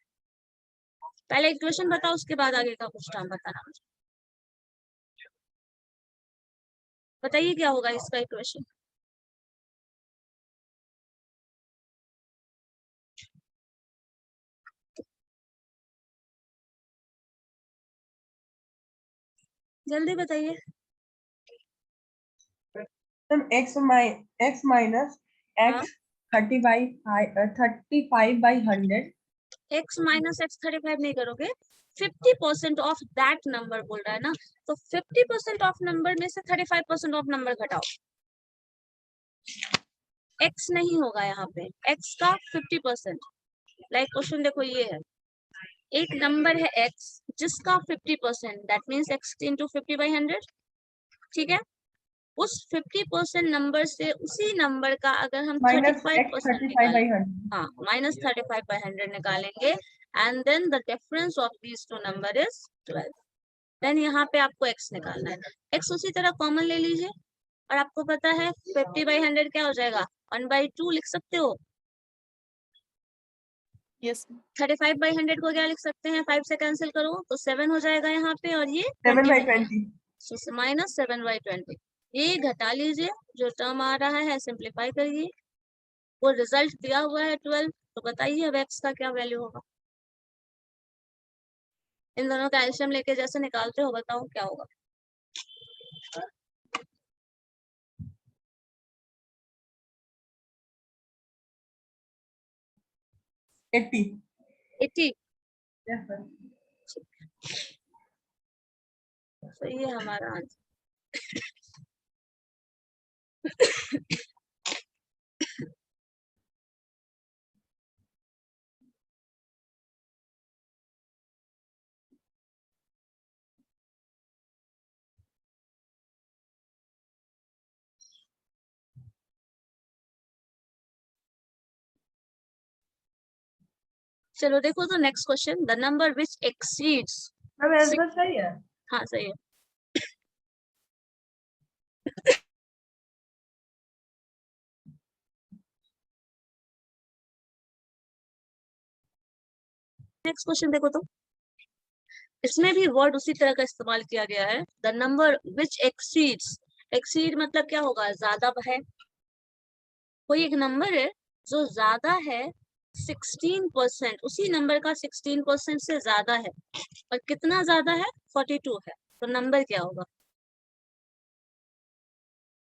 पहले इक्वेशन बताओ, उसके बाद आगे का कुछ टाइम बताना मुझे। बताइए क्या होगा इसका इक्वेशन। जल्दी बताइए। एक्स माइनस हाँ, x 35 by 100। x minus x 35 नहीं करोगे, 50% ऑफ दैट नंबर बोल रहा है ना, तो 50% ऑफ नंबर में से 35% ऑफ नंबर घटाओ। x नहीं होगा यहाँ पे, x का 50%। लाइक क्वेश्चन देखो ये है, एक नंबर है x जिसका 50%, दैट मीन्स x इंटू 50/100। ठीक है, उस 50% नंबर से उसी नंबर का अगर हम माइनस एक्स 35% 35 बाई निकालें, 100। हाँ -35/100 निकालेंगे, and then the difference of these two number is 12। Then यहाँ पे आपको x निकालना है। x उसी तरह कॉमन ले लीजिए, और आपको पता है 50/100 क्या हो जाएगा, 1/2 लिख सकते हो। यस 35/100 को क्या लिख सकते हैं, 5 से कैंसिल करो तो 7 हो जाएगा यहाँ पे, और ये 7 बाई 20 20। माइनस 7/20। ये घटा लीजिए, जो टर्म आ रहा है सिंप्लीफाई करिए, वो रिजल्ट दिया हुआ है 12। तो बताइए अब x का क्या वैल्यू होगा। इन दोनों का एलसीएम लेके जैसे निकालते हो बताओ क्या होगा। 80। 80। Yes sir. तो ये हमारा आंसर। चलो देखो तो next question, the number which exceeds, ma'am answer सही है। हाँ सही है। नेक्स्ट क्वेश्चन देखो तो, इसमें भी वर्ड उसी तरह का इस्तेमाल किया गया है, the number which exceeds, exceed मतलब क्या होगा, ज्यादा है। कोई एक नंबर है जो ज्यादा है 16%, उसी नंबर का 16% से ज्यादा है, और कितना ज्यादा है, 42 है, तो नंबर क्या होगा।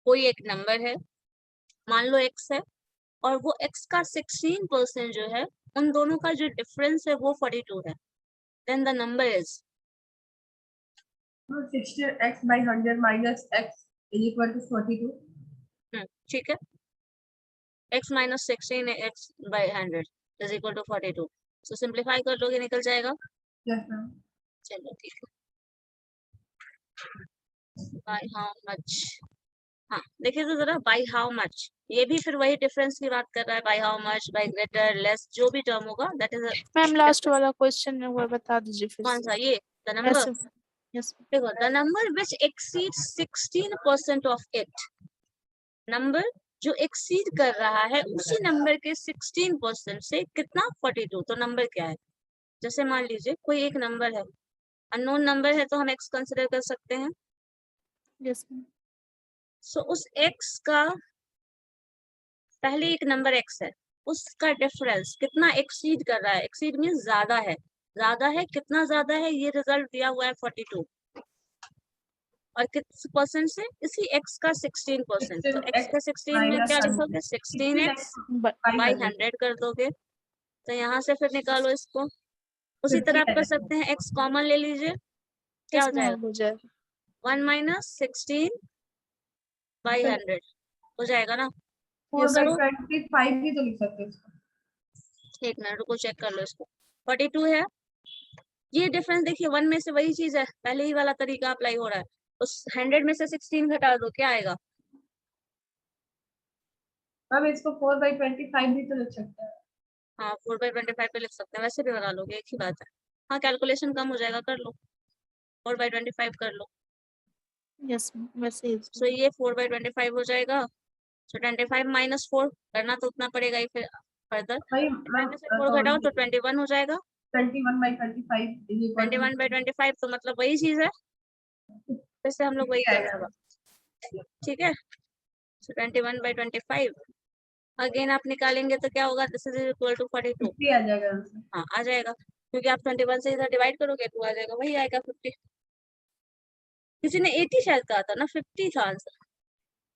कोई एक नंबर है, मान लो x है, और वो x का 16% जो है, उन दोनों का जो डिफरेंस है वो 42 है, then the number is, 16x by 100 minus x is equal to 42. ठीक है, x minus 16 x by 100 is equal to 42, so simplify कर लोगे निकल जाएगा। Yes, ma'am. चलो ठीक है, by how much, हाँ देखिए तो जरा, बाय हाउ मच, ये भी फिर वही डिफरेंस की बात कर रहा है, by how much, by greater, less, जो भी टर्म होगा दैट इज मैम लास्ट वाला क्वेश्चन है वो बता दीजिए फिर कौन से। सा, ये द नंबर, यस यस देखो the number which exceeds 16% of it, number जो एक्सीड कर रहा है उसी नंबर के 16% से कितना, 42, तो नंबर क्या है। जैसे मान लीजिए कोई एक नंबर है, अननोन नंबर है तो हम एक्स कंसिडर कर सकते हैं, यस मैम सो उस एक्स का, पहले एक नंबर एक्स है, उसका डिफरेंस कितना एक्सीड कर रहा है, एक्सीड मीन ज्यादा है, ज्यादा है, कितना ज्यादा है, ये रिजल्ट दिया हुआ है 42, और किस परसेंट से, इसी x का 16%, तो x का 16 में क्या लिखोगे, 16x बाई 100 कर दोगे, तो यहाँ से फिर निकालो इसको, उसी तरह आप कर सकते हैं, x कॉमन ले लीजिए, क्या हो जाएगा, हो जाएगा 1 माइनस 16 बाई 100 हो जाएगा ना। 4/25 भी तो लिख सकते हैं इसको। एक मिनट रुको, चेक कर लो इसको, 42 है, ये डिफरेंस देखिए 1 में से वही चीज है, पहले ही वाला तरीका अप्लाई हो रहा है, उस 100 में से 16 घटा दो, क्या आएगा, अब इसको 4/25 भी तो लिख सकते हैं। हाँ 4/25 पे लिख सकते हैं, वैसे भी बना लोगे, एक ही बात है, हाँ कैलकुलेशन कम हो जाएगा, कर लो 4/25 कर लो, यस वैसे ही सो ये 4/25 हो जाएगा, सो 25 माइनस 4 करना तो उतना पड़ेगा ही, फिर फर्दर भाई 4 घटाओ तो 21 हो जाएगा, 21/25 is equal to 21/25 तो मतलब वही चीज है, फिर से हम लोग वही कर रहे हैं, ठीक है, सो 21/25 अगेन आप निकालेंगे तो क्या होगा, दिस इज इक्वल टू 42, 50 आ जाएगा आंसर। हाँ आ जाएगा, क्योंकि आप 21 से इधर डिवाइड करोगे तो आ जाएगा, वही आएगा 50, किसी ने 80 शायद कहा था ना, 50 था आंसर,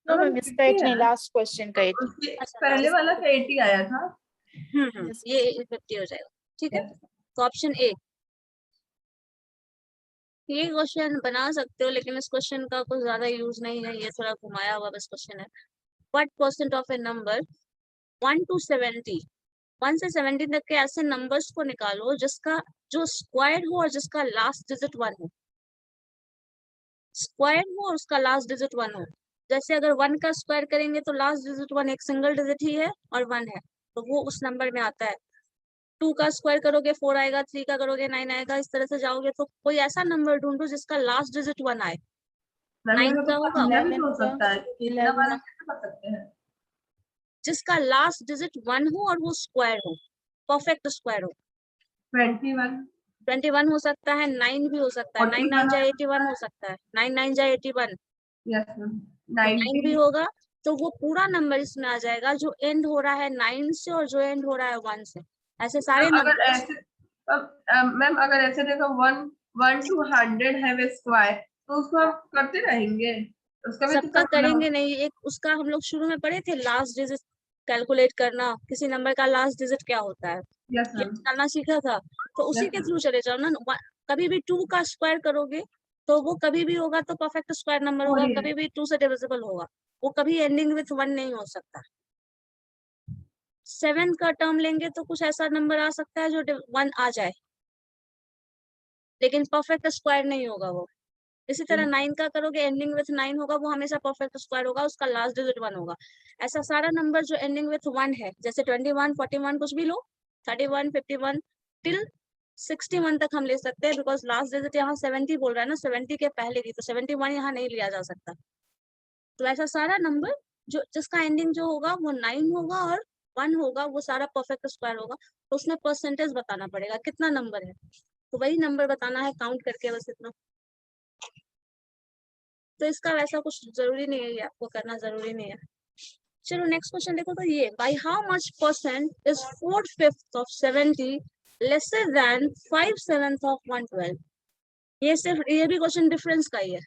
नो मैम इसका 8 नहीं, लास्ट क्वेश्चन का 8 उसके पहले वाला का 80 आया था। ये 50 हो जाएगा, ठीक है, तो ऑप्शन ए, ये क्वेश्चन बना सकते हो, लेकिन इस क्वेश्चन का कुछ ज्यादा यूज नहीं है, ये थोड़ा घुमाया हुआ बस क्वेश्चन है, what percent of a number 1 to 70, 1 से 70 तक के ऐसे नंबर्स को निकालो जिसका जो स्क्वायर हो और जिसका लास्ट डिजिट 1 हो, स्क्वायर हो और उसका लास्ट डिजिट 1 हो, जैसे अगर 1 का स्क्वायर करेंगे तो लास्ट डिजिट 1 एक सिंगल डिजिट ही है और 1 है, तो वो उस नंबर में आता है, 2 का स्क्वायर करोगे 4 आएगा, 3 का करोगे 9 आएगा, इस तरह से जाओगे, तो कोई ऐसा नंबर ढूंढो जिसका लास्ट डिजिट 1 आए, 9 का होगा, 11 हो सकता है, इतना वाला कैसे कर सकते हैं। जिसका लास्ट डिजिट 1 हो और वो स्क्वायर हो, परफेक्ट स्क्वायर हो, 21 हो सकता है, 9 भी हो सकता है, 9 9 जा 81 हो सकता है, 9 9 जा 81, यस मैम, 9 भी होगा, तो वो पूरा नंबर इसमें आ जाएगा जो एंड हो रहा है 9 से और जो एंड हो रहा है 1 से, ऐसे सारे अगर नंबर, ऐसे मैम अगर ऐसे देखो 1 to 100 है वे स्क्वायर, तो उसको हम करते रहेंगे, उसका भी तो सबका करेंगे नहीं, एक उसका हम लोग शुरू में पढ़े थे, लास्ट डिजिट कैलकुलेट करना, किसी नंबर का लास्ट डिजिट क्या होता है, यस ये मैम, निकालना सीखा था, तो उसी के थ्रू चले जाओ ना, कभी भी 2 का स्क्वायर करोगे तो वो कभी भी होगा तो परफेक्ट स्क्वायर नंबर होगा, कभी भी 2 से डिविजिबल होगा, वो कभी एंडिंग विथ 1 नहीं हो सकता, 7 का टर्म लेंगे तो कुछ ऐसा नंबर आ सकता है जो 1 आ जाए, लेकिन परफेक्ट स्क्वायर नहीं होगा वो, इसी तरह 9 का करोगे एंडिंग विथ 9 होगा, वो हमेशा परफेक्ट स्क्वायर होगा, उसका लास्ट डिजिट 1 होगा, ऐसा सारा नंबर जो एंडिंग विथ 1 है, जैसे 21 41 कुछ भी लो, 31 51 टिल 61 तक हम ले सकते हैं, बिकॉज लास्ट डिजिट यहाँ 70 बोल रहा है ना, 70 के पहले की, तो 71 यहाँ नहीं लिया जा सकता। तो ऐसा सारा नंबर जो जिसका एंडिंग जो होगा वो 9 होगा और 1 होगा, वो सारा परफेक्ट स्क्वायर होगा। तो उसमें परसेंटेज बताना पड़ेगा कितना नंबर है, तो वही नंबर बताना है काउंट करके, बस इतना। तो इसका वैसा कुछ जरूरी नहीं है, ये आपको करना जरूरी नहीं है। चलो नेक्स्ट क्वेश्चन देखो, तो ये bye how much percent is 4/5 of 70 lesser than 5/7 of 112। ये सिर्फ ये भी क्वेश्चन डिफरेंस का ही है,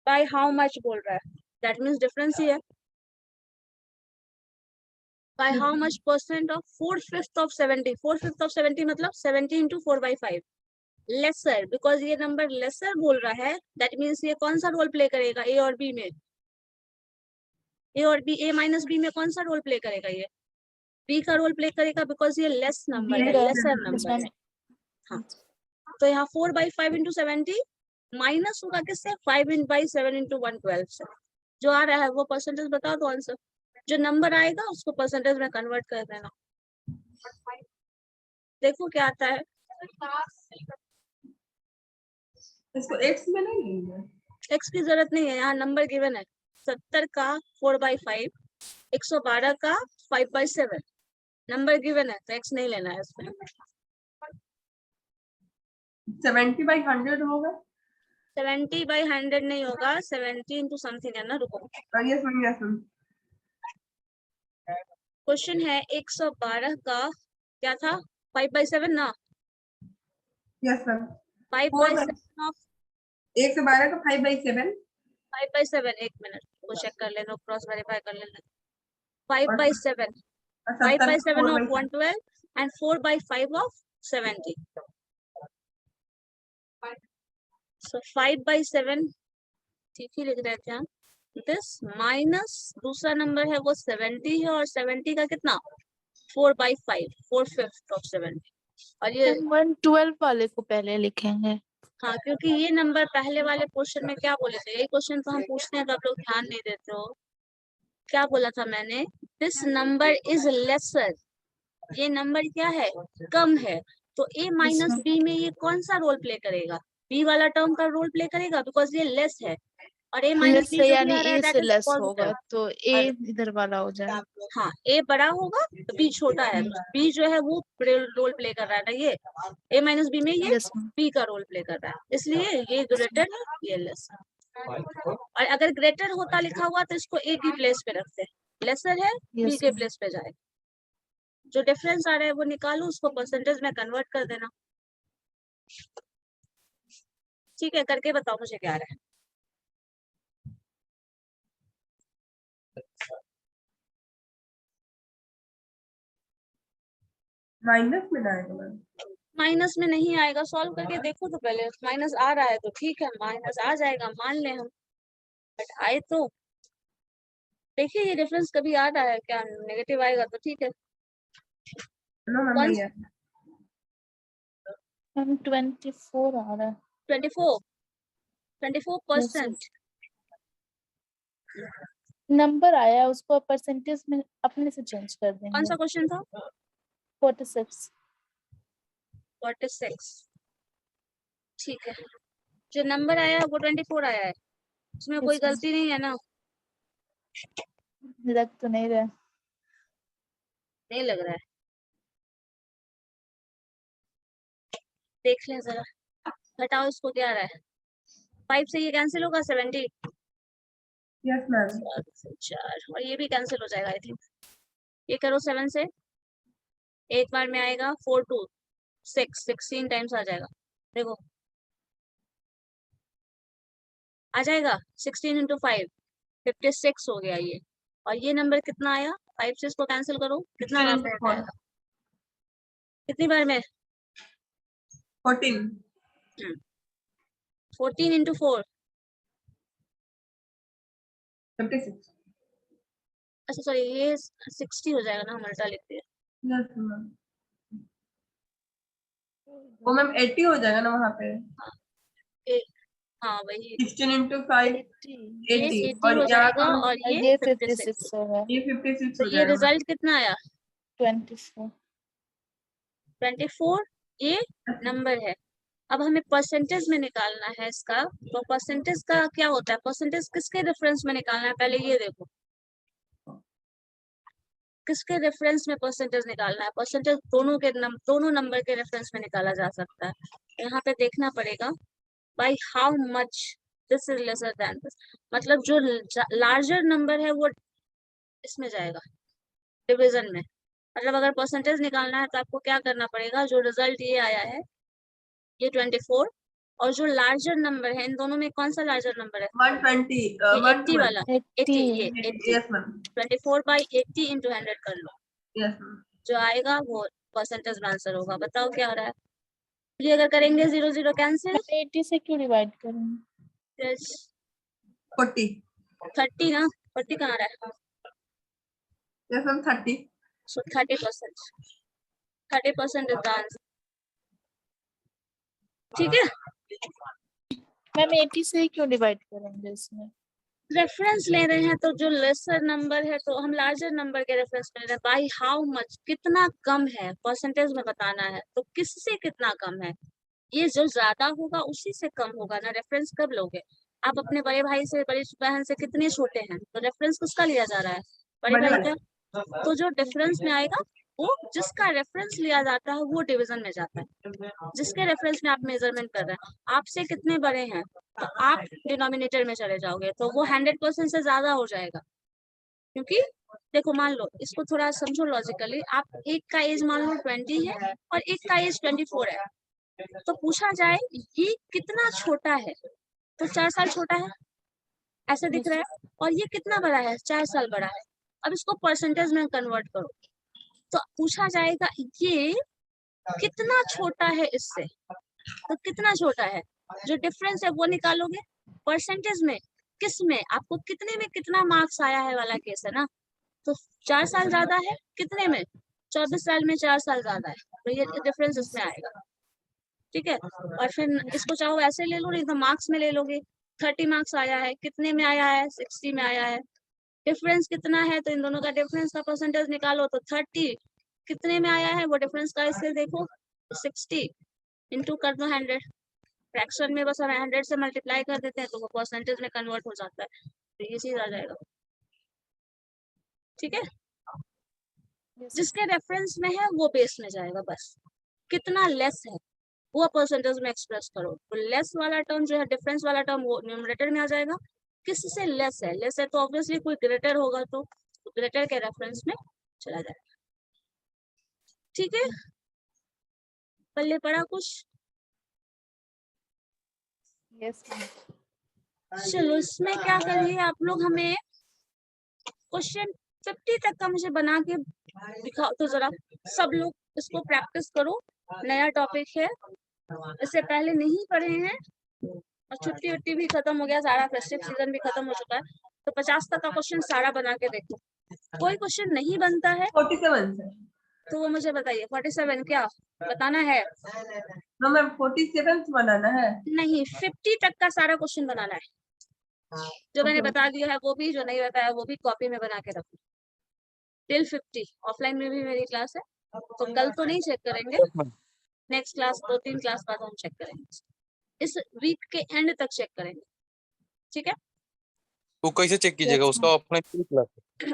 बाय हाउ मच बोल रहा है, दैट मीन्स डिफरेंस ही है। By how much percent of 4/5 of 70, 4/5 of 70 मतलब 70 into 4/5 लेसर, बिकॉज ये नंबर लेसर बोल रहा है, दैट मीन्स ये कौन सा रोल प्ले करेगा ए और बी में, ए और बी, ए माइनस बी में कौन सा रोल प्ले करेगा, ये बी का रोल प्ले करेगा, बिकॉज ये लेस नंबर है, लेसर नंबर है। हाँ, तो यहाँ 4/5 into 70 माइनस होगा किससे, 5/7 into 112 से। जो आ रहा है वो परसेंटेज बताओ तो आंसर, जो नंबर आएगा उसको परसेंटेज में कन्वर्ट कर देना। देखो क्या आता है, इसको एक्स में नहीं लेंगे। एक्स की जरूरत नहीं है, यहाँ नंबर गिवन है, 70 का 4/5, 112 का 5/7, नंबर गिवन है, तो एक्स नहीं लेना है इसमें। 70/100 होगा। 70/100 नहीं होगा, 70 into समथिंग है ना, रुको yes ma'am, yes ma'am. Question है 112 का क्या था, 5/7 ना, यस मैम। 5/7 ऑफ 112 का 5/7। 5/7, एक मिनट वो चेक कर लेना, क्रॉस वेरीफाई कर लेना। 5/7, 5/7 of 112 and 4/5 of 70. So 5/7 ठीक ही लिख रहे थे हम, दिस माइनस दूसरा नंबर है वो 70 है, और 70 का कितना 4/5, 4/5 of 70, और ये 112 वाले को पहले लिखेंगे। हाँ, क्योंकि ये नंबर पहले वाले क्वेश्चन में क्या बोले थे, ये क्वेश्चन तो हम पूछते हैं तो आप लोग ध्यान नहीं देते हो। क्या बोला था मैंने, दिस नंबर इज लेसर, ये नंबर क्या है, कम है, तो ए माइनस बी में ये कौन सा रोल प्ले करेगा, बी वाला टर्म का रोल प्ले करेगा, बिकॉज ये लेस है, और ए माइनस लेस बी है जो यानी भी आ रहा है ए दैट से इज लेस पॉजिटिव। होगा, तो ए इधर वाला हो जाएगा। हाँ, ए बड़ा होगा तो बी छोटा है, बी जो है वो रोल प्ले कर रहा है ना, ये ए माइनस बी में ये यस मैम। बी का रोल प्ले कर रहा है, इसलिए ये ग्रेटर है, ये लेस है। और अगर ग्रेटर होता लिखा हुआ तो इसको ए की प्लेस पे रखते हैं, लेसर है बी यस के मैम। प्लेस पे जाए, जो डिफरेंस आ रहा है वो निकालो, उसको परसेंटेज में कन्वर्ट कर देना। ठीक है, करके बताओ मुझे क्या आ रहा है। माइनस में ना आएगा मैम। माइनस में नहीं आएगा, सॉल्व करके देखो तो पहले, माइनस आ रहा है तो ठीक है, माइनस आ जाएगा मान ले हम, बट आए तो देखिए ये डिफरेंस कभी आ रहा है क्या, नेगेटिव आएगा तो ठीक है। नो मैम, कौन नहीं है। मैम 24 आ रहा है। 24% नंबर आया, उसको परसेंटेज में अपने से चेंज कर कौन देंगे। सा क्वेश्चन था, 46। 46 ठीक है, जो नंबर आया है वो 24 आया है, उसमें कोई Yes, ma'am. गलती नहीं है ना, लग तो नहीं रहा। नहीं लग रहा है, देख लें जरा, घटाओ इसको क्या आ रहा है, 5 से ये कैंसिल होगा, 70 यस मैम। 4 और ये भी कैंसिल हो जाएगा आई थिंक, ये करो 7 से, एक बार में आएगा 4 2 6, 16 टाइम्स आ जाएगा, देखो आ जाएगा 16 into 5, 56 हो गया ये, और ये नंबर कितना आया, 5 से इसको कैंसिल करो, कितना बार में आएगा, कितनी बार में, 14। 14 into 4, 56। अच्छा सॉरी ये 60 हो जाएगा ना, हम उल्टा लिखते हैं, यस मैम। वो मैम 80 हो जाएगा ना वहाँ पे। हाँ वही, 16 into 5 ये 80 80 और हो यहाँ जाएगा और ये 56, 56 होगा। ये 56 तो हो ये जाएगा। रिजल्ट कितना आया, 24। 24 ये नंबर है। अब हमें परसेंटेज में निकालना है इसका, तो परसेंटेज का क्या होता है, परसेंटेज किसके रेफरेंस में निकालना है, पहले ये देखो किसके रेफरेंस में परसेंटेज निकालना है। परसेंटेज दोनों नंबर के रेफरेंस में निकाला जा सकता है। यहाँ पे देखना पड़ेगा by how much this is lesser than this, मतलब जो लार्जर नंबर है वो इसमें जाएगा डिवीजन में। मतलब अगर परसेंटेज निकालना है तो आपको क्या करना पड़ेगा, जो रिजल्ट ये आया है ये 24 और जो लार्जर नंबर है, इन दोनों में कौन सा लार्जर नंबर है, 120 ये 80 वाला 80, ये 80 यस मैम 24 बाई 80 इंटू 100 कर लो, यस मैम जो आएगा वो परसेंटेज में आंसर होगा। बताओ क्या हो रहा है, ये अगर करेंगे 0 0 कैंसिल, 80 से क्यों डिवाइड करेंगे? 40 30 ना, 40 कहाँ आ रहा है, yes ma'am 30 so 30%, 30% is the answer. ठीक है, मैम 80 से क्यों डिवाइड करेंगे इसमें? रेफरेंस ले रहे हैं तो जो लेसर नंबर है तो हम लार्जर नंबर के रेफरेंस में ले रहे हैं। बाई हाउ मच, कितना कम है, परसेंटेज में बताना है तो किससे कितना कम है, ये जो ज्यादा होगा उसी से कम होगा ना। रेफरेंस कब लोगे आप, अपने बड़े भाई से बड़ी बहन से कितने छोटे हैं, तो रेफरेंस किसका लिया जा रहा है, बड़े बड़े भाई वाले। का। तो जो डिफरेंस में आएगा वो जिसका रेफरेंस लिया जाता है वो डिवीजन में जाता है, जिसके रेफरेंस में आप मेजरमेंट कर रहे हैं। आपसे कितने बड़े हैं तो आप डिनोमिनेटर में चले जाओगे तो वो 100% से ज्यादा हो जाएगा। क्योंकि देखो मान लो, इसको थोड़ा समझो लॉजिकली, आप एक का एज मान लो 20 है और एक का एज 24 है, तो पूछा जाए ये कितना छोटा है, तो 4 साल छोटा है ऐसे दिख रहा है, और ये कितना बड़ा है, 4 साल बड़ा है। अब इसको परसेंटेज में कन्वर्ट करो तो पूछा जाएगा ये कितना छोटा है इससे, तो कितना छोटा है, जो डिफरेंस है वो निकालोगे। परसेंटेज में किस में, आपको कितने में कितना मार्क्स आया है वाला केस है ना, तो 4 साल ज्यादा है कितने में, 24 साल में 4 साल ज्यादा है, तो ये डिफरेंस इसमें आएगा। ठीक है, और फिर इसको चाहो ऐसे ले लो, नहीं तो मार्क्स में ले लोगे। 30 मार्क्स आया है, कितने में आया है, 60 में आया है। डिफरेंस कितना है, तो इन दोनों का डिफरेंस का परसेंटेज निकालो, तो 30 कितने में आया है वो डिफरेंस का, इससे देखो 60 इंटू कर दो 100, फ्रैक्शन में बस हम 100 से मल्टीप्लाई कर देते हैं तो वो परसेंटेज में कन्वर्ट हो जाता है, तो ये चीज आ जाएगा। ठीक है, जिसके रेफरेंस में है वो बेस में जाएगा, बस कितना लेस है वो परसेंटेज में एक्सप्रेस करो, तो लेस वाला टर्म जो है, डिफरेंस वाला टर्म वो न्यूमरेटर में आ जाएगा। किससे लेस है तो ऑब्वियसली कोई ग्रेटर होगा, तो ग्रेटर के रेफरेंस में चला जाएगा। ठीक है, पल्ले पड़ा कुछ, यस चलो इसमें क्या करिए आप लोग, हमें क्वेश्चन 50 तक का मुझे बना के दिखाओ तो जरा, सब लोग इसको प्रैक्टिस करो। नया टॉपिक है, इससे पहले नहीं पढ़े हैं, और छुट्टी उट्टी भी खत्म हो गया, सारा फेस्टिव सीजन भी खत्म हो चुका है, तो 50 तक का क्वेश्चन सारा बना के देखो। कोई क्वेश्चन नहीं बनता है 47 से तो वो मुझे बताइए। 47 क्या बताना है, नो मैम 47 बनाना है। नहीं 50 तक का सारा क्वेश्चन बनाना है, जो मैंने बता दिया है वो भी, जो नहीं बताया वो भी कॉपी में बना के रखो। टिल 50 ऑफलाइन में भी मेरी क्लास है, तो कल तो नहीं चेक करेंगे, नेक्स्ट क्लास 2-3 क्लास बाद हम चेक करेंगे, इस वीक के एंड तक चेक करेंगे। ठीक है, वो कैसे चेक कीजिएगा, उसका ऑफलाइन क्लास?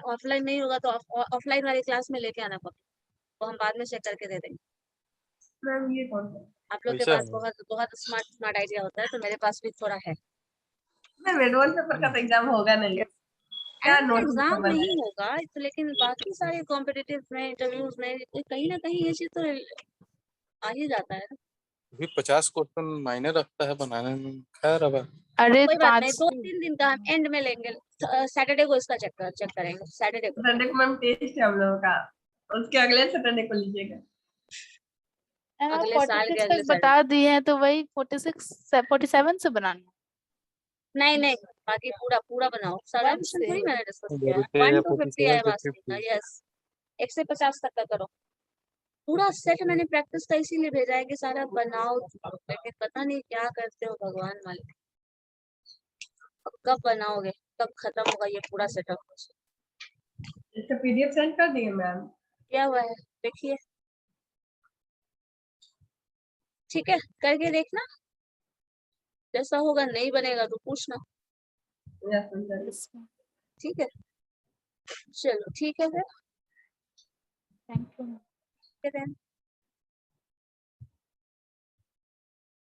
ऑफलाइन नहीं होगा तो ऑफलाइन वाली क्लास में लेके आना पड़ेगा, तो हम बाद में चेक करके दे देंगे। मैम ये कौन सा आप लोग के ऐसा पास है। बहुत बहुत स्मार्ट आइडिया होता है, तो मेरे पास भी थोड़ा है। मैम एडवांस पेपर का तो एग्जाम होगा नहीं, क्या नोट एग्जाम नहीं होगा तो, लेकिन बाकी सारे कॉम्पिटिटिव में, इंटरव्यूज में कहीं ना कहीं ये चीज तो आ ही जाता है ना। भी 50 क्वेश्चन मायने रखता है बनाने में, खैर अब अरे कोई बात नहीं, 5 2-3 दिन का हम एंड में लेंगे, सैटरडे को इसका चेक करेंगे, सैटरडे को। सैटरडे को मैम टेस्ट है हम लोगों का, उसके अगले सैटरडे को लीजिएगा। अगले साल के 46 अगले तक बता दिए हैं तो वही 47 से बनाना। नहीं नहीं, बाकी पूरा पूरा बनाओ, सारा One क्वेश्चन से। थोड़ी मैंने डिस्कस किया है। बोलते 1 हैं to 50 47 आया से वास्ते का, 50। यस 1 से 50 तक का करो। पूरा सेट मैंने प्रैक्टिस का इसीलिए भेजा है कि सारा बनाओ, लेकिन पता नहीं क्या करते हो भगवान मालिक, कब बनाओगे, कब खत्म होगा ये पूरा सेटअप। इसका पीडीएफ सेंड कर दिए मैम। क्या हुआ है देखिए, ठीक है, करके देखना, जैसा होगा नहीं बनेगा तो पूछना। Yes, I'm sorry. Yes, ma'am. ठीक है, चलो ठीक है फिर, Thank you. ठीक है then।